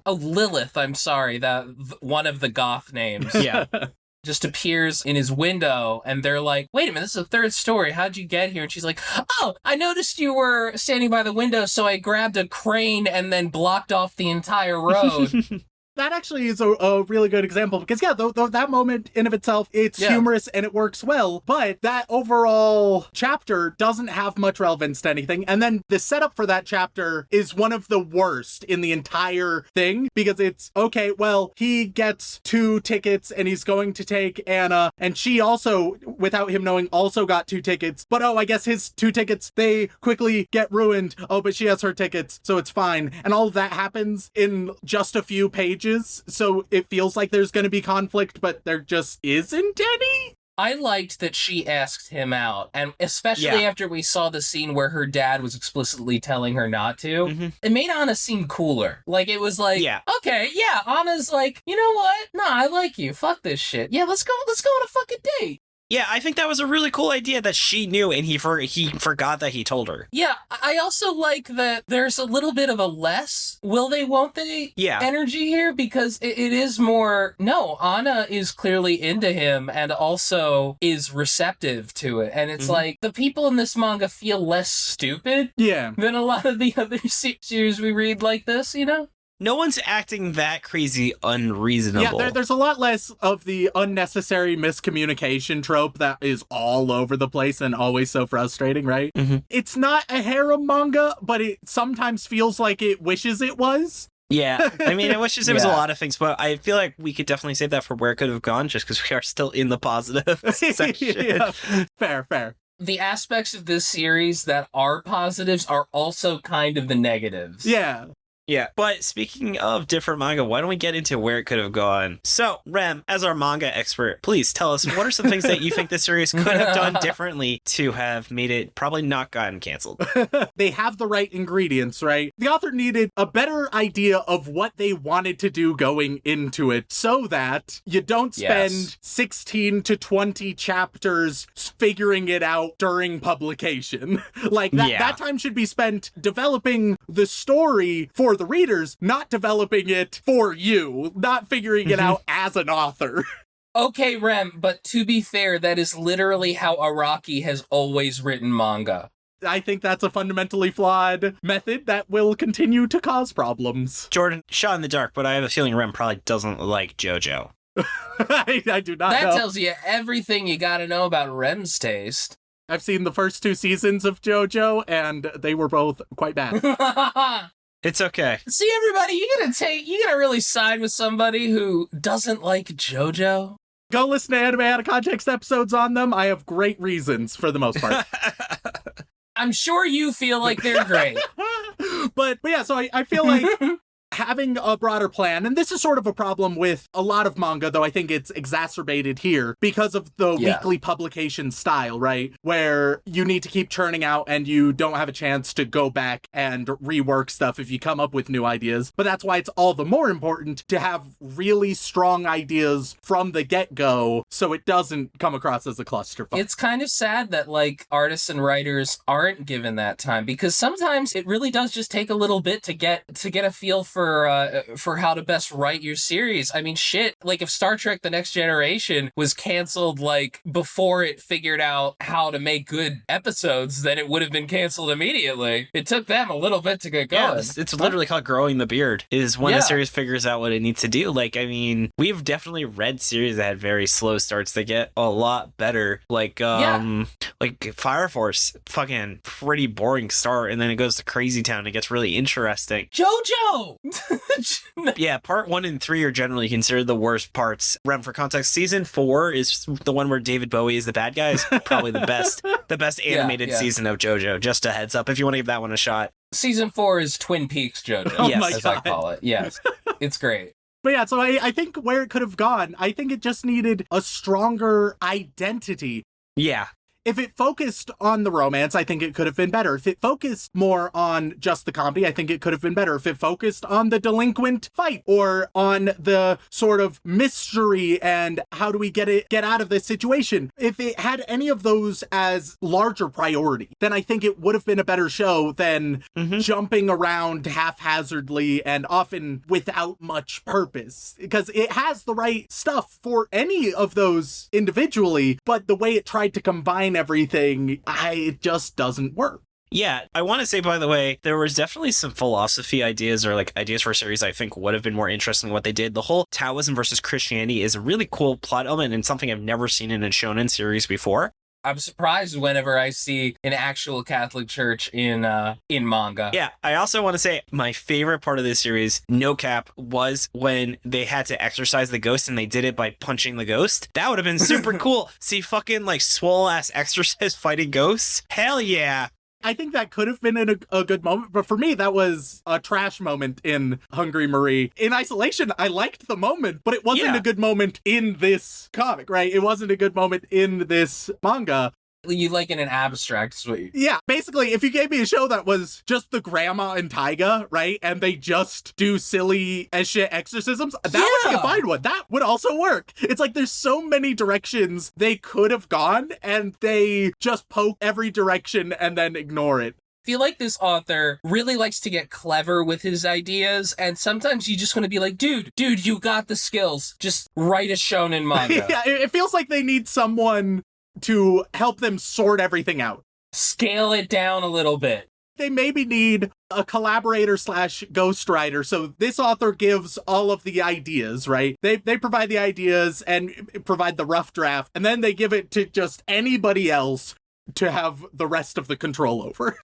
Lilith, I'm sorry, that one of the goth names. Yeah. Just appears in his window and they're like, wait a minute, this is the third story. How'd you get here? And she's like, oh, I noticed you were standing by the window, so I grabbed a crane and then blocked off the entire road. That actually is a really good example because, that moment in of itself, it's humorous and it works well, but that overall chapter doesn't have much relevance to anything. And then the setup for that chapter is one of the worst in the entire thing because it's, okay, well, he gets 2 tickets and he's going to take Anna, and she also, without him knowing, also got 2 tickets. But, I guess his 2 tickets, they quickly get ruined. Oh, but she has her tickets, so it's fine. And all of that happens in just a few pages. So it feels like there's going to be conflict, but there just isn't any. I liked that she asked him out, and especially after we saw the scene where her dad was explicitly telling her not to, it made Anna seem cooler. Like, it was like, okay, yeah, Anna's like, you know what? Nah, I like you. Fuck this shit. Yeah, let's go on a fucking date. Yeah, I think that was a really cool idea that she knew and he forgot that he told her. Yeah, I also like that there's a little bit of a less will they, won't they energy here, because it is more, no, Anna is clearly into him and also is receptive to it. And it's like, the people in this manga feel less stupid than a lot of the other series we read like this, you know? No one's acting that crazy unreasonable. Yeah, there's a lot less of the unnecessary miscommunication trope that is all over the place and always so frustrating, right? It's not a harem manga, but it sometimes feels like it wishes it was. Yeah, I mean, I wish it was a lot of things, but I feel like we could definitely save that for where it could have gone, just because we are still in the positive section. Fair. The aspects of this series that are positives are also kind of the negatives. Yeah, but speaking of different manga, why don't we get into where it could have gone? So, Rem, as our manga expert, please tell us, what are some things that you think the series could have done differently to have made it probably not gotten canceled? They have the right ingredients, right? The author needed a better idea of what they wanted to do going into it so that you don't spend 16 to 20 chapters figuring it out during publication. Like, that time should be spent developing the story for the readers, not developing it for you, not figuring it out as an author. Okay, Rem, but to be fair, that is literally how Araki has always written manga. I think that's a fundamentally flawed method that will continue to cause problems. Jordan, shot in the dark, but I have a feeling Rem probably doesn't like JoJo. I do not know. That tells you everything you gotta know about Rem's taste. I've seen the first 2 seasons of JoJo, and they were both quite bad. It's okay. See, everybody, you gotta really side with somebody who doesn't like JoJo. Go listen to Anime Out of Context episodes on them. I have great reasons for the most part. I'm sure you feel like they're great. but yeah, so I feel like having a broader plan, and this is sort of a problem with a lot of manga, though I think it's exacerbated here because of the weekly publication style, right? Where you need to keep churning out and you don't have a chance to go back and rework stuff if you come up with new ideas. But that's why it's all the more important to have really strong ideas from the get-go so it doesn't come across as a clusterfuck. It's kind of sad that, like, artists and writers aren't given that time, because sometimes it really does just take a little bit to get a feel for how to best write your series. I mean, shit, like if Star Trek The Next Generation was canceled like before it figured out how to make good episodes, then it would have been canceled immediately. It took them a little bit to get going. Yeah, it's literally called growing the beard, is when a series figures out what it needs to do. Like, I mean, we've definitely read series that had very slow starts that get a lot better. Like Fire Force, fucking pretty boring start, and then it goes to Crazy Town and it gets really interesting. JoJo! Yeah, part 1 and 3 are generally considered the worst parts. Rem, for context, season 4 is the one where David Bowie is the bad guy. Is probably the best animated season of JoJo. Just a heads up if you want to give that one a shot. Season 4 is Twin Peaks JoJo, as I call it. Yes, it's great. But yeah, so I think where it could have gone, I think it just needed a stronger identity. Yeah. If it focused on the romance, I think it could have been better. If it focused more on just the comedy, I think it could have been better. If it focused on the delinquent fight or on the sort of mystery and how do we get out of this situation, if it had any of those as larger priority, then I think it would have been a better show than jumping around haphazardly and often without much purpose. Because it has the right stuff for any of those individually, but the way it tried to combine everything, it just doesn't work. Yeah, I want to say, by the way, there was definitely some philosophy ideas or like ideas for a series I think would have been more interesting than what they did. The whole Taoism versus Christianity is a really cool plot element and something I've never seen in a shonen series before. I'm surprised whenever I see an actual Catholic church in manga. Yeah, I also want to say my favorite part of this series, no cap, was when they had to exorcise the ghost and they did it by punching the ghost. That would have been super cool. See fucking like swole ass exorcist fighting ghosts. Hell yeah. I think that could have been a good moment, but for me, that was a trash moment in Hungry Marie. In isolation, I liked the moment, but it wasn't a good moment in this comic, right? It wasn't a good moment in this manga. You like in an abstract suite. Yeah, basically, if you gave me a show that was just the grandma and Taiga, right, and they just do silly as shit exorcisms, that would be a fine one. That would also work. It's like there's so many directions they could have gone, and they just poke every direction and then ignore it. I feel like this author really likes to get clever with his ideas, and sometimes you just want to be like, dude, you got the skills. Just write a shonen manga. Yeah, it feels like they need someone to help them sort everything out. Scale it down a little bit. They maybe need a collaborator / ghostwriter. So this author gives all of the ideas, right? They provide the ideas and provide the rough draft, and then they give it to just anybody else to have the rest of the control over.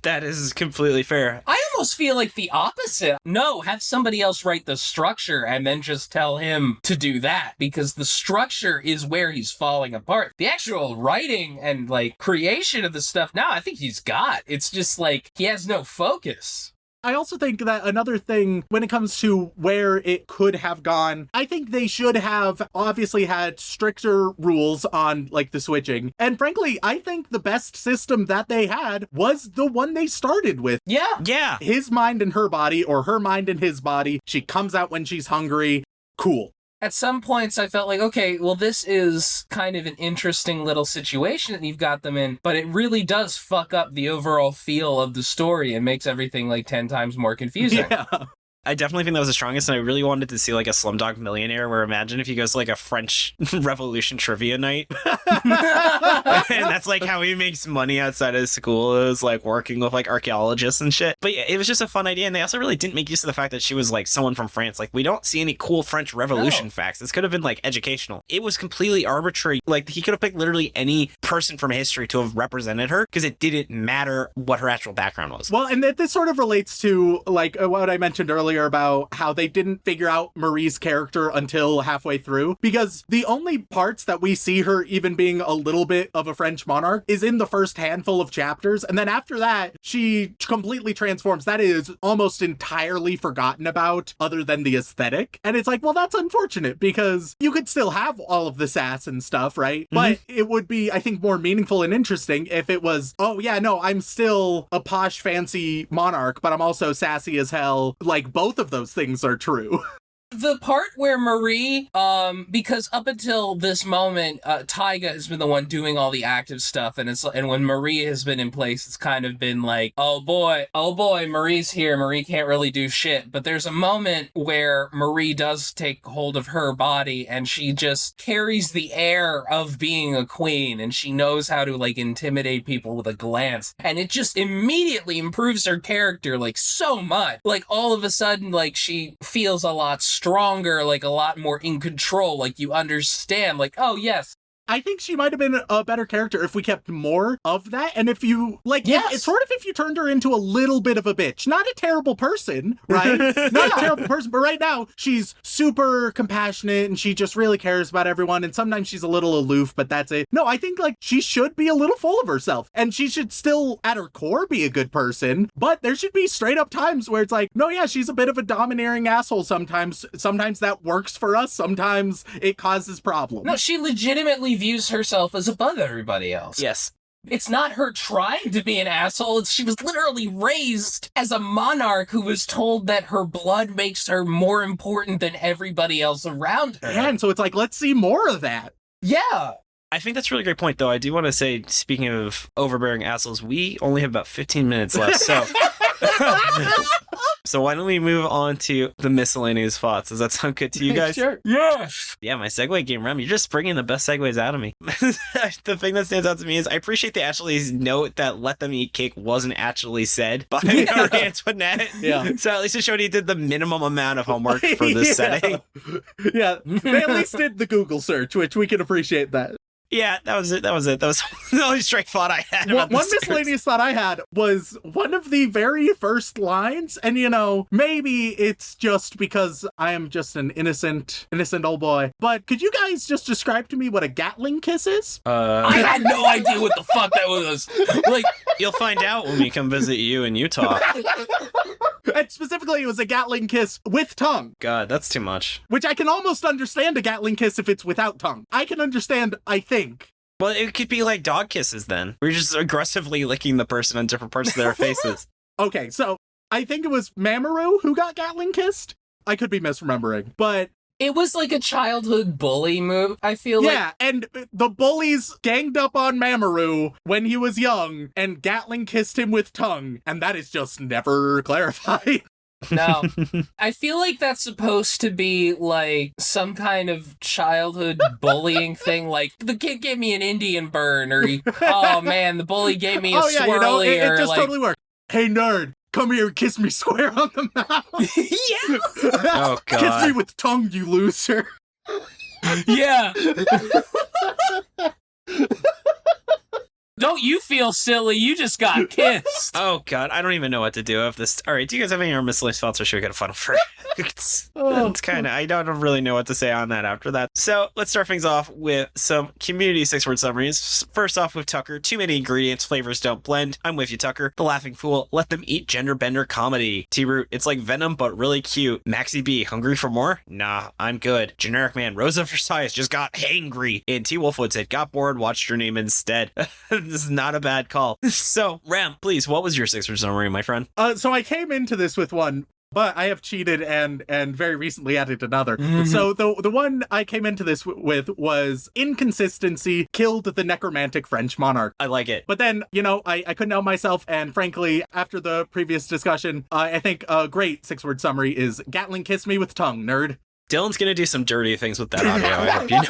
That is completely fair. I almost feel like the opposite. No, have somebody else write the structure and then just tell him to do that, because the structure is where he's falling apart. The actual writing and like creation of the stuff, now I think he's got. It's just like he has no focus. I also think that another thing when it comes to where it could have gone, I think they should have obviously had stricter rules on like the switching. And frankly, I think the best system that they had was the one they started with. Yeah. His mind in her body, or her mind in his body. She comes out when she's hungry. Cool. At some points, I felt like, okay, well, this is kind of an interesting little situation that you've got them in, but it really does fuck up the overall feel of the story and makes everything like 10 times more confusing. Yeah. I definitely think that was the strongest, and I really wanted to see like a Slumdog Millionaire, where imagine if he goes to like a French Revolution trivia night. And that's like how he makes money outside of school, is like working with like archaeologists and shit. But yeah, it was just a fun idea, and they also really didn't make use of the fact that she was like someone from France. Like, we don't see any cool French Revolution facts. This could have been like educational. It was completely arbitrary. Like, he could have picked literally any person from history to have represented her, because it didn't matter what her actual background was. Well, and this sort of relates to like what I mentioned earlier about how they didn't figure out Marie's character until halfway through, because the only parts that we see her even being a little bit of a French monarch is in the first handful of chapters, and then after that she completely transforms. That is almost entirely forgotten about, other than the aesthetic. And it's like, well, that's unfortunate, because you could still have all of the sass and stuff, right? But it would be, I think, more meaningful and interesting if it was, oh yeah, no, I'm still a posh fancy monarch, but I'm also sassy as hell. Like, both of those things are true. The part where Marie, because up until this moment, Taiga has been the one doing all the active stuff, and when Marie has been in place, it's kind of been like, oh boy, Marie's here, Marie can't really do shit. But there's a moment where Marie does take hold of her body, and she just carries the air of being a queen, and she knows how to like intimidate people with a glance, and it just immediately improves her character like so much. Like, all of a sudden, like, she feels a lot stronger, like a lot more in control, like you understand, like, oh yes. I think she might have been a better character if we kept more of that. And if you, like, it's sort of if you turned her into a little bit of a bitch. Not a terrible person, right? Not a terrible person, but right now she's super compassionate and she just really cares about everyone. And sometimes she's a little aloof, but that's it. No, I think, like, she should be a little full of herself. And she should still, at her core, be a good person. But there should be straight up times where it's like, no, yeah, she's a bit of a domineering asshole sometimes. Sometimes that works for us. Sometimes it causes problems. No, she legitimately views herself as above everybody else. Yes. It's not her trying to be an asshole. She was literally raised as a monarch who was told that her blood makes her more important than everybody else around her. Yeah, and so it's like, let's see more of that. Yeah. I think that's a really great point, though. I do want to say, speaking of overbearing assholes, we only have about 15 minutes left, so... So why don't we move on to the miscellaneous thoughts? Does that sound good to you guys? Sure. Yes. Yeah, my segue game, Rem. You're just bringing the best segues out of me. The thing that stands out to me is I appreciate they actually note that "let them eat cake" wasn't actually said by Marie Antoinette. Yeah. So at least it showed he did the minimum amount of homework for this setting. Yeah, they at least did the Google search, which we can appreciate that. Yeah, that was it. That was the only straight thought I had. One About this miscellaneous thought I had was one of the very first lines, and maybe it's just because I am just an innocent old boy, but could you guys just describe to me what a Gatling kiss is? I had no idea what the fuck that was. Like, You'll find out when we come visit you in Utah. And specifically, it was a Gatling kiss with tongue. God, that's too much. Which I can almost understand a Gatling kiss if it's without tongue. I can understand, I think. Well, it could be like dog kisses then. We're just aggressively licking the person on different parts of their faces. Okay, so I think it was Mamoru who got Gatling kissed. I could be misremembering, but it was like a childhood bully move, I feel like. yeah, and the bullies ganged up on Mamoru when he was young, and Gatling kissed him with tongue, and that is just never clarified. No, I feel like that's supposed to be like some kind of childhood bullying thing. Like the kid gave me an Indian burn, or oh man, the bully gave me a swirly. It or just like, totally worked. Hey nerd, come here and kiss me square on the mouth. Yeah. Oh, God. Kiss me with tongue, you loser. Yeah. Don't you feel silly? You just got kissed. Oh, God. I don't even know what to do with this. All right. Do you guys have any more miscellaneous thoughts, or should we get a final for it's kind of, I don't really know what to say on that after that. So let's start things off with some community 6-word summaries. First off with Tucker. Too many ingredients. Flavors don't blend. I'm with you, Tucker. The Laughing Fool. Let them eat gender bender comedy. T-Root. It's like Venom, but really cute. Maxi B. Hungry for more? Nah, I'm good. Generic Man. Rosa Versailles just got hangry. And T. Wolfwood said, got bored, watched your name instead. This is not a bad call. So, Ram, please, what was your 6-word summary, my friend? So I came into this with one, but I have cheated and very recently added another. So the one I came into this with was inconsistency killed the necromantic French monarch. I like it. But then, I couldn't help myself, and frankly, after the previous discussion, I think a great 6-word summary is Gatling kiss me with tongue, nerd. Dylan's gonna do some dirty things with that audio, I hope you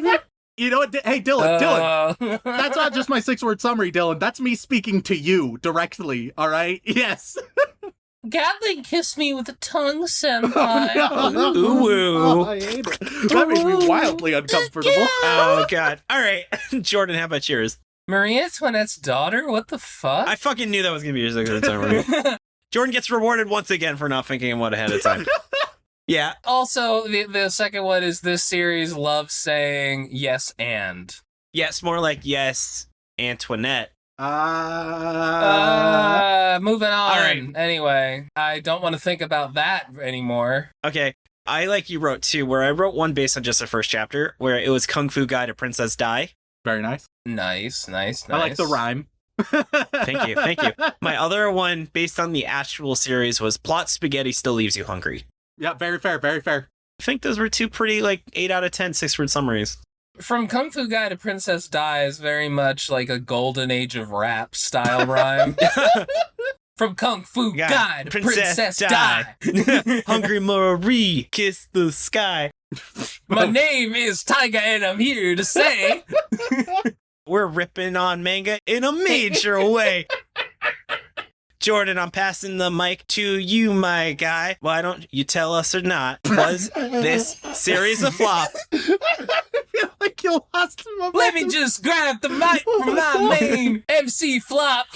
know. You know what? Hey, Dylan, that's not just my 6-word summary, Dylan. That's me speaking to you directly, all right? Yes. Gatling kissed me with a tongue, senpai. Ooh. I hate it. That made me wildly uncomfortable. Oh, God. All right. Jordan, how about yours? Marie Antoinette's daughter? What the fuck? I fucking knew that was going to be your 6-word summary. Jordan gets rewarded once again for not thinking of what ahead of time. Yeah. Also, the second one is this series loves saying yes and. Yes, more like yes, Antoinette. Moving on. All right. Anyway, I don't want to think about that anymore. Okay. I, like you wrote, too, where I wrote one based on just the first chapter, where it was Kung Fu Guide to Princess Dai. Very nice. Nice. I like the rhyme. Thank you. My other one, based on the actual series, was Plot Spaghetti Still Leaves You Hungry. Yeah, very fair. I think those were two pretty, 8 out of 10 6-word summaries. From Kung Fu Guide to Princess Dai is very much like a golden age of rap style rhyme. From Kung Fu Guide to Princess Dai. Hungry Marie, kiss the sky. My name is Taiga and I'm here to say... We're ripping on manga in a major way. Jordan, I'm passing the mic to you, my guy. Why don't you tell us or not? Was this series a flop? I feel like you lost my Let me just grab the mic from my main MC Flop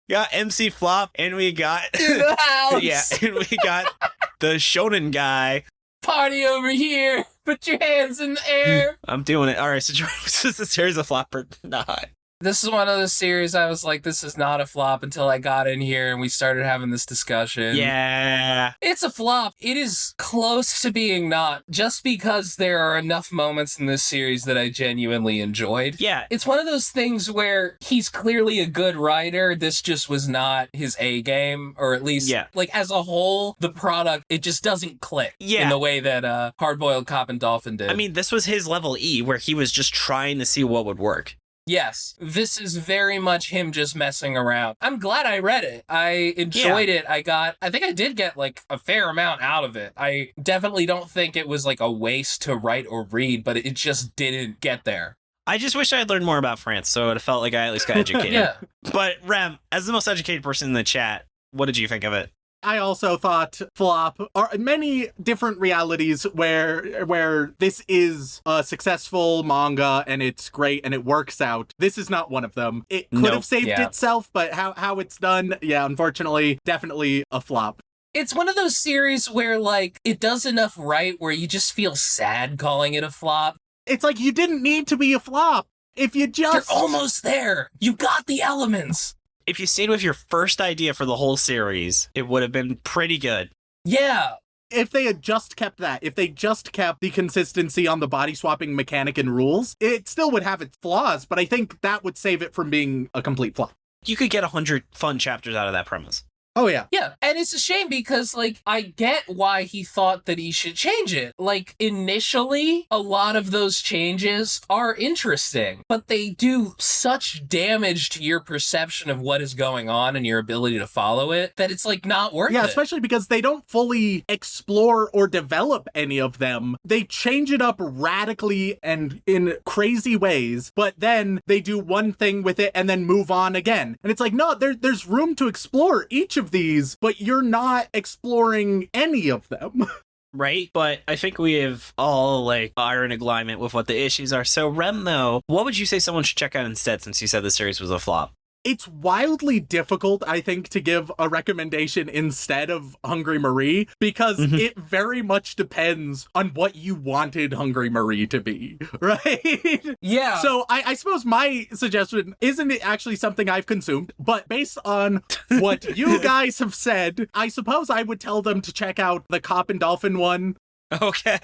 Got MC Flop, and we got... in the house. Yeah, and we got the Shonen guy. Party over here. Put your hands in the air. I'm doing it. All right, so Jordan, was this a series of flop or not? This is one of the series I was like, this is not a flop until I got in here and we started having this discussion. Yeah. It's a flop. It is close to being not, just because there are enough moments in this series that I genuinely enjoyed. Yeah. It's one of those things where he's clearly a good writer. This just was not his A game, or at least, as a whole, the product, it just doesn't click in the way that Hard-Boiled Cop and Dolphin did. I mean, this was his level E, where he was just trying to see what would work. Yes, this is very much him just messing around. I'm glad I read it. I enjoyed it. I think I did get a fair amount out of it. I definitely don't think it was a waste to write or read, but it just didn't get there. I just wish I had learned more about France, so it felt like I at least got educated. Yeah. But Rem, as the most educated person in the chat, what did you think of it? I also thought flop are many different realities where this is a successful manga and it's great and it works out. This is not one of them. It could have saved itself, but how it's done, unfortunately, definitely a flop. It's one of those series where, like, it does enough right where you just feel sad calling it a flop. It's like you didn't need to be a flop. If you just... You're almost there. You got the elements. If you stayed with your first idea for the whole series, it would have been pretty good. Yeah. If they had just kept that, if they just kept the consistency on the body swapping mechanic and rules, it still would have its flaws, but I think that would save it from being a complete flop. You could get 100 fun chapters out of that premise. Oh, yeah. Yeah, and it's a shame because, like, I get why he thought that he should change it. Like, initially, a lot of those changes are interesting, but they do such damage to your perception of what is going on and your ability to follow it that it's, like, not worth it. Yeah, especially because they don't fully explore or develop any of them. They change it up radically and in crazy ways, but then they do one thing with it and then move on again. And it's like, no, there's room to explore each of these, but you're not exploring any of them. Right? But I think we have all, are in agreement with what the issues are. So, Rem, though, what would you say someone should check out instead since you said the series was a flop? It's wildly difficult, I think, to give a recommendation instead of Hungry Marie, because it very much depends on what you wanted Hungry Marie to be, right? Yeah. So I suppose my suggestion isn't it actually something I've consumed, but based on what you guys have said, I suppose I would tell them to check out the Cop and Dolphin one. Okay.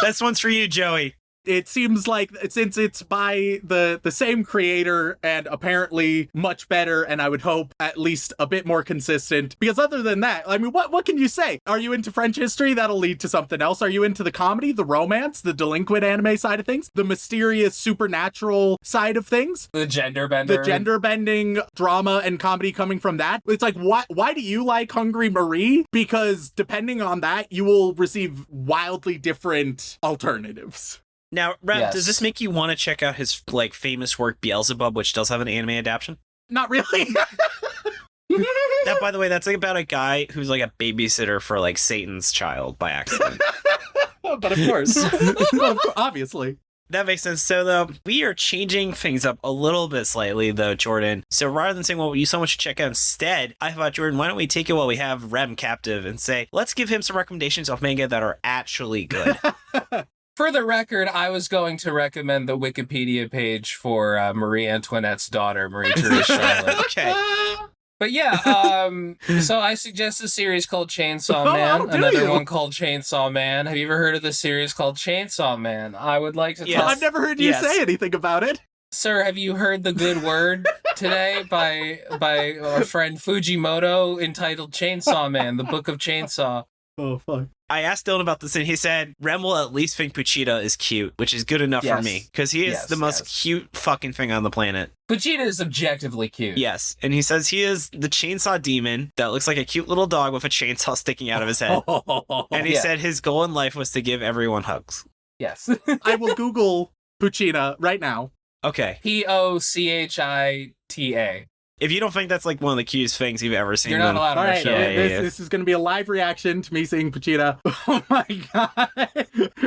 This one's for you, Joey. It seems like since it's by the same creator and apparently much better, and I would hope at least a bit more consistent, because other than that, I mean, what can you say? Are you into French history? That'll lead to something else. Are you into the comedy, the romance, the delinquent anime side of things, the mysterious supernatural side of things? The gender bender. The gender bending drama and comedy coming from that. It's like, why do you like Hungry Marie? Because depending on that, you will receive wildly different alternatives. Now, Rem, Yes. does this make you want to check out his famous work Beelzebub, which does have an anime adaptation? Not really. That, by the way, that's about a guy who's a babysitter for Satan's child by accident. But of course. Obviously. That makes sense. So, though, we are changing things up a little bit slightly, though, Jordan. So, rather than saying, well, you so much should check out instead, I thought, Jordan, why don't we take it while we have Rem captive and say, let's give him some recommendations of manga that are actually good. For the record, I was going to recommend the Wikipedia page for Marie Antoinette's daughter, Marie Therese Charlotte. Okay. But yeah, so I suggest a series called Chainsaw Man, you? one called Chainsaw Man. Have you ever heard of the series called Chainsaw Man? I would like to Yes. talk... I've never heard you say anything about it. Sir, have you heard the good word today by our friend Fujimoto entitled Chainsaw Man, the Book of Chainsaw? Oh, fuck. I asked Dylan about this, and he said Rem will at least think Puchita is cute, which is good enough for me, because he is the most cute fucking thing on the planet. Vegeta is objectively cute. Yes, and he says he is the chainsaw demon that looks like a cute little dog with a chainsaw sticking out of his head. And he said his goal in life was to give everyone hugs. Yes. I will Google Puchita right now. Okay. Pochita. If you don't think that's one of the cutest things you've ever seen, You're not allowed on our show. This is going to be a live reaction to me seeing Puchita. Oh my god.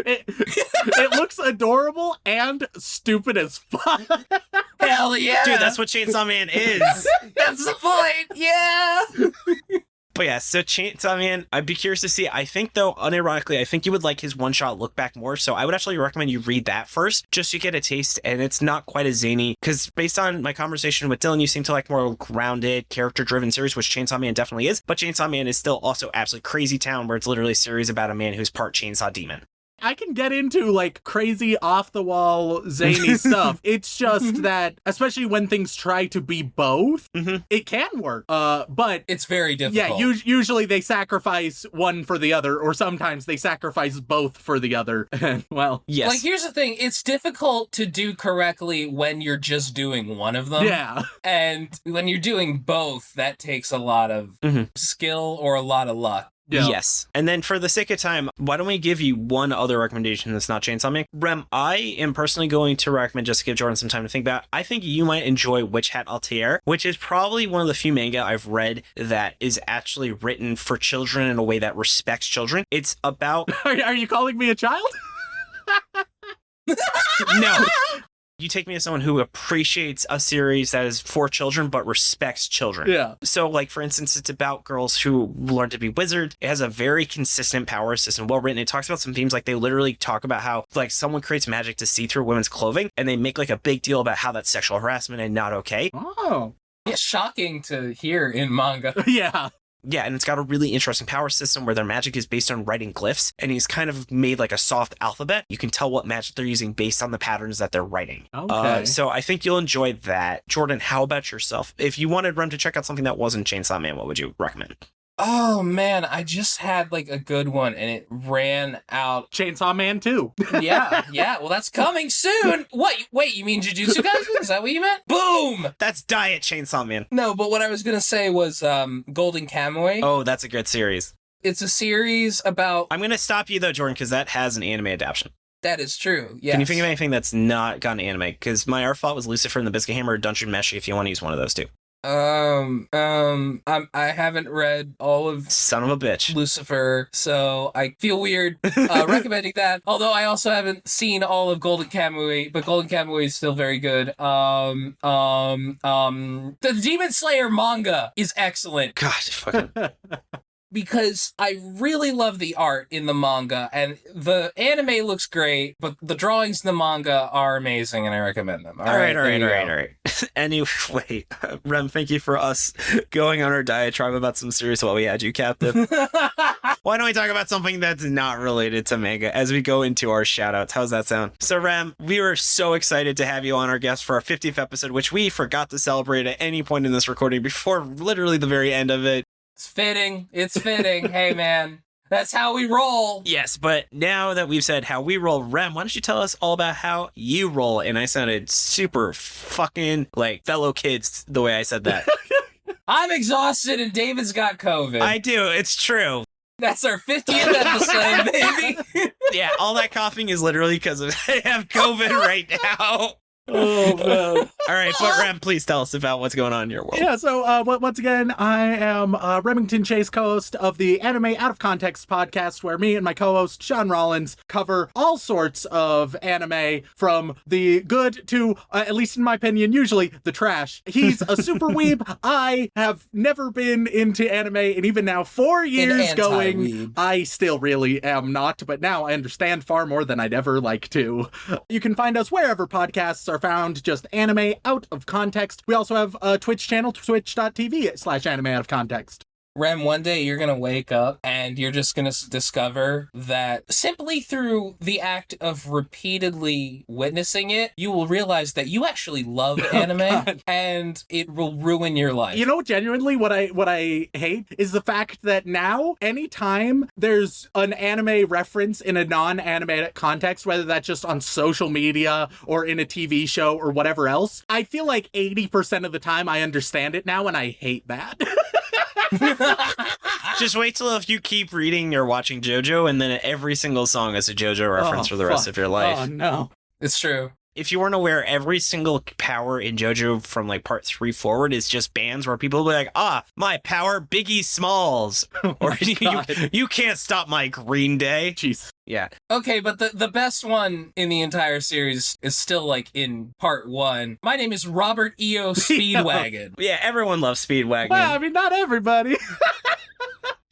It looks adorable and stupid as fuck. Hell yeah. Dude, that's what Chainsaw Man is. That's the point. Yeah. But yeah, so Chainsaw Man, I'd be curious to see. I think, though, unironically, I think you would like his one-shot look back more. So I would actually recommend you read that first, just so you get a taste. And it's not quite as zany, because based on my conversation with Dylan, you seem to like more grounded, character-driven series, which Chainsaw Man definitely is. But Chainsaw Man is still also absolutely Crazy Town, where it's literally a series about a man who's part chainsaw demon. I can get into crazy off the wall zany stuff. It's just that, especially when things try to be both, it can work. But it's very difficult. Yeah, usually they sacrifice one for the other, or sometimes they sacrifice both for the other. Well, yes. Here's the thing: it's difficult to do correctly when you're just doing one of them. Yeah, and when you're doing both, that takes a lot of skill or a lot of luck. Yeah. Yes. And then for the sake of time, why don't we give you one other recommendation that's not Chainsaw Man? Rem, I am personally going to recommend, just to give Jordan some time to think about, I think you might enjoy Witch Hat Altair, which is probably one of the few manga I've read that is actually written for children in a way that respects children. It's about... Are you calling me a child? No. You take me as someone who appreciates a series that is for children but respects children. Yeah. So, like, for instance, it's about girls who learn to be wizards. It has a very consistent power system, well written. It talks about some themes, like they literally talk about how, like, someone creates magic to see through women's clothing, and they make, like, a big deal about how that's sexual harassment and not okay. Oh. It's shocking to hear in manga. Yeah. Yeah, and it's got a really interesting power system where their magic is based on writing glyphs, and he's kind of made like a soft alphabet. You can tell what magic they're using based on the patterns that they're writing. Okay. So I think you'll enjoy that. Jordan, how about yourself? If you wanted Rem to check out something that wasn't Chainsaw Man, what would you recommend? Oh man, I just had like a good one and it ran out. Chainsaw Man 2. Yeah. Well, that's coming soon. What? Wait, you mean Jujutsu Kaisen? Is that what you meant? Boom! That's Diet Chainsaw Man. No, but what I was gonna say was Golden Kamuy. Oh, that's a good series. It's a series about... I'm going to stop you though, Jordan, because that has an anime adaptation. That is true, yes. Can you think of anything that's not got an anime? Because my art thought was Lucifer and the Biscuit Hammer or Dungeon Meshi, if you want to use one of those two. I haven't read all of Son of a bitch. Lucifer, so I feel weird recommending that. Although I also haven't seen all of Golden Kamuy, but Golden Kamuy is still very good. The Demon Slayer manga is excellent. God, fucking... Because I really love the art in the manga, and the anime looks great, but the drawings in the manga are amazing, and I recommend them. All right. Anyway, Rem, thank you for us going on our diatribe about some series while we had you captive. Why don't we talk about something that's not related to manga as we go into our shoutouts? How's that sound? So, Rem, we were so excited to have you on our guest for our 50th episode, which we forgot to celebrate at any point in this recording before literally the very end of it. It's fitting. Hey, man. That's how we roll. Yes, but now that we've said how we roll, Rem, why don't you tell us all about how you roll? And I sounded super fucking like fellow kids the way I said that. I'm exhausted and David's got COVID. I do. It's true. That's our 50th episode, baby. Yeah, all that coughing is literally because I have COVID right now. Oh, man. All right, but Rem, please tell us about what's going on in your world. Yeah, so once again, I am Remington Chase, co-host of the Anime Out of Context podcast, where me and my co-host, Sean Rollins, cover all sorts of anime, from the good to, at least in my opinion, usually the trash. He's a super weeb. I have never been into anime, and even now, 4 years going, I still really am not, but now I understand far more than I'd ever like to. You can find us wherever podcasts are found, just Anime Out of Context. We also have a Twitch channel, twitch.tv/Anime Out of Context. Rem, one day you're going to wake up and you're just going to discover that simply through the act of repeatedly witnessing it, you will realize that you actually love anime and it will ruin your life. You know, genuinely what I hate is the fact that now anytime there's an anime reference in a non-anime context, whether that's just on social media or in a TV show or whatever else, I feel like 80% of the time I understand it now, and I hate that. Just wait till if you keep reading or watching JoJo, and then every single song is a JoJo reference for the rest of your life. Oh, no. It's true. If you weren't aware, every single power in JoJo from like part 3 forward is just bands where people will be like, my power, Biggie Smalls. Or you can't stop my Green Day. Jeez. Yeah. Okay, but the best one in the entire series is still like in part 1. My name is Robert E.O. Speedwagon. Yeah, everyone loves Speedwagon. Well, I mean, not everybody.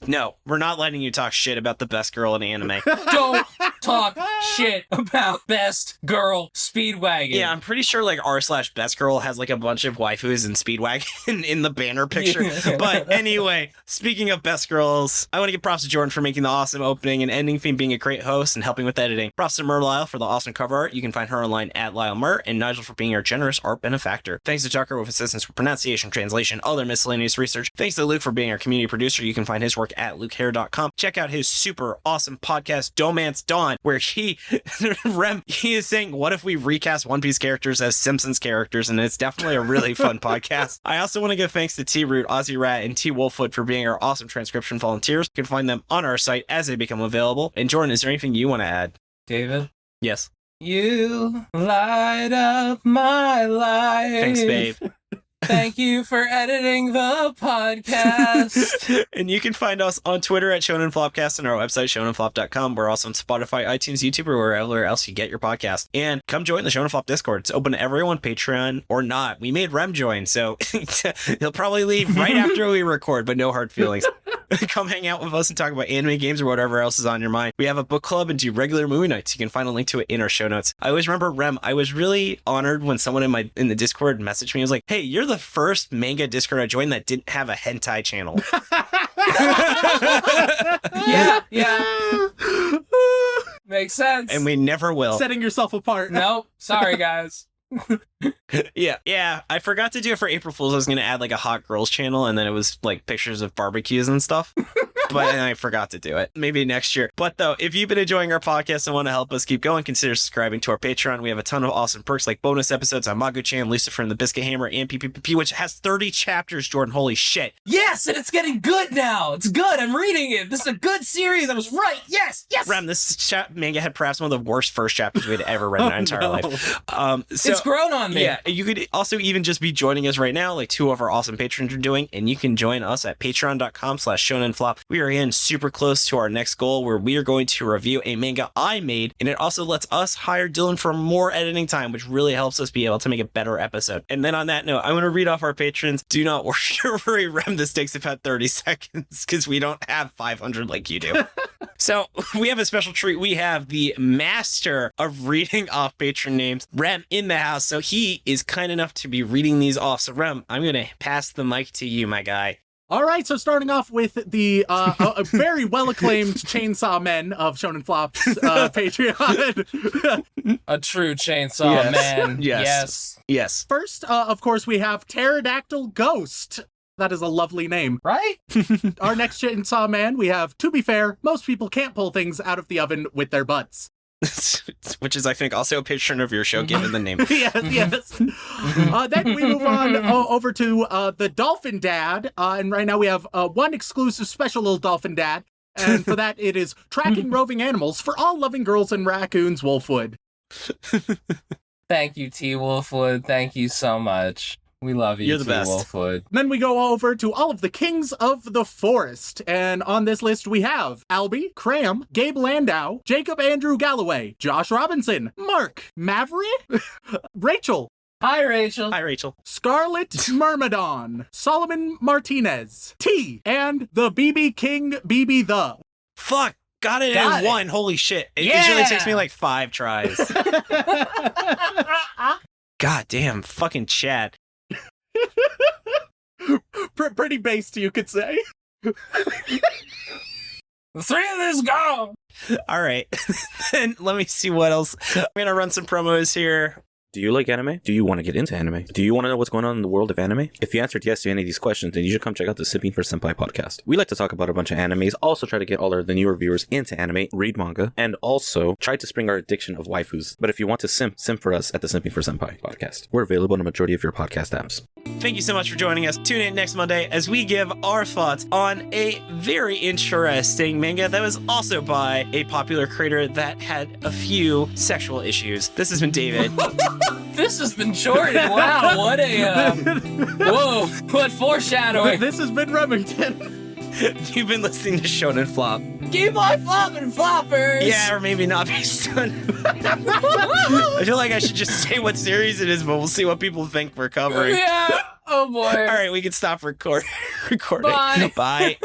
No, we're not letting you talk shit about the best girl in anime. Don't talk shit about best girl Speedwagon. Yeah, I'm pretty sure like r/best girl has like a bunch of waifus in Speedwagon in the banner picture. But anyway, speaking of best girls, I want to give props to Jordan for making the awesome opening and ending theme, being a great host and helping with editing. Props to Merliel for the awesome cover art. You can find her online at Lyle Mur, and Nigel for being our generous art benefactor. Thanks to Tucker with assistance for pronunciation, translation, other miscellaneous research. Thanks to Luke for being our community producer. You can find his work work at lukeherr.com. Check out his super awesome podcast, Domance Dawn, where he is saying, what if we recast One Piece characters as Simpsons characters? And it's definitely a really fun podcast. I also want to give thanks to T-Root, Ozzy Rat, and T Wolfwood for being our awesome transcription volunteers. You can find them on our site as they become available. And Jordan, is there anything you want to add? David? Yes. You light up my life. Thanks, babe. Thank you for editing the podcast. And you can find us on Twitter at Shonen Flopcast and our website, shonenflop.com. We're also on Spotify, iTunes, YouTube, or wherever else you get your podcast. And come join the Shonen Flop Discord. It's open to everyone, Patreon or not. We made Rem join, so he'll probably leave right after we record, but no hard feelings. Come hang out with us and talk about anime, games, or whatever else is on your mind. We have a book club and do regular movie nights. You can find a link to it in our show notes. I always remember, Rem, I was really honored when someone in the Discord messaged me and was like, hey, you're the first manga Discord I joined that didn't have a hentai channel. Yeah. Makes sense. And we never will. Setting yourself apart. Nope. Sorry, guys. Yeah. I forgot to do it for April Fool's. I was going to add like a hot girls channel, and then it was like pictures of barbecues and stuff. But I forgot to do it. Maybe next year. But though, if you've been enjoying our podcast and want to help us keep going, consider subscribing to our Patreon. We have a ton of awesome perks like bonus episodes on Magu-chan, Lucifer and the Biscuit Hammer, and PPP, which has 30 chapters, Jordan. Holy shit. Yes, and it's getting good now. It's good. I'm reading it. This is a good series. I was right. Yes. Ram, this manga had perhaps one of the worst first chapters we had ever read in our entire life. So, it's grown on me. Yeah, you could also even just be joining us right now, like two of our awesome patrons are doing, and you can join us at patreon.com/shonenflop. We are in super close to our next goal, where we are going to review a manga I made, and it also lets us hire Dylan for more editing time, which really helps us be able to make a better episode. And then on that note, I'm going to read off our patrons. Do not worry, Rem, this takes about 30 seconds because we don't have 500 like you do. So we have a special treat. We have the master of reading off patron names, Rem, in the house. So he is kind enough to be reading these off. So Rem, I'm going to pass the mic to you, my guy. All right, so starting off with the very well-acclaimed Chainsaw Men of Shonen Flop's Patreon. A true chainsaw man. Yes. First, of course, we have Pterodactyl Ghost. That is a lovely name. Right? Our next Chainsaw Man, we have, to be fair, most people can't pull things out of the oven with their butts. Which is, I think, also a patron of your show, given the name. Yes. Then we move on over to the Dolphin Dad. And right now we have one exclusive special little Dolphin Dad. And for that, it is Tracking Roving Animals for All Loving Girls and Raccoons, Wolfwood. Thank you, T. Wolfwood. Thank you so much. We love you, You're the T. best. Wolfwood. Then we go over to all of the Kings of the Forest. And on this list, we have Albie, Cram, Gabe Landau, Jacob Andrew Galloway, Josh Robinson, Mark, Maverick, Rachel, Hi, Rachel. Hi, Rachel. Scarlet Myrmidon, Solomon Martinez, T, and the BB King BB the. Fuck. Got it in one. Holy shit. It usually takes me like 5 tries. God damn. Fucking chat. Pretty based, you could say. The 3 of this gone. All right. Then let me see what else. I'm going to run some promos here. Do you like anime? Do you want to get into anime? Do you want to know what's going on in the world of anime? If you answered yes to any of these questions, then you should come check out the Simping for Senpai podcast. We like to talk about a bunch of animes, also try to get all the newer viewers into anime, read manga, and also try to spring our addiction of waifus. But if you want to simp for us at the Simping for Senpai podcast. We're available on a majority of your podcast apps. Thank you so much for joining us. Tune in next Monday as we give our thoughts on a very interesting manga that was also by a popular creator that had a few sexual issues. This has been David. This has been Jordan. Wow, what a whoa, what foreshadowing. This has been Remington. You've been listening to Shonen Flop. Keep on flopping, floppers. Yeah, or maybe not based on. I feel like I should just say what series it is, but we'll see what people think we're covering. Yeah. Oh boy. All right, we can stop recording. Bye. Bye.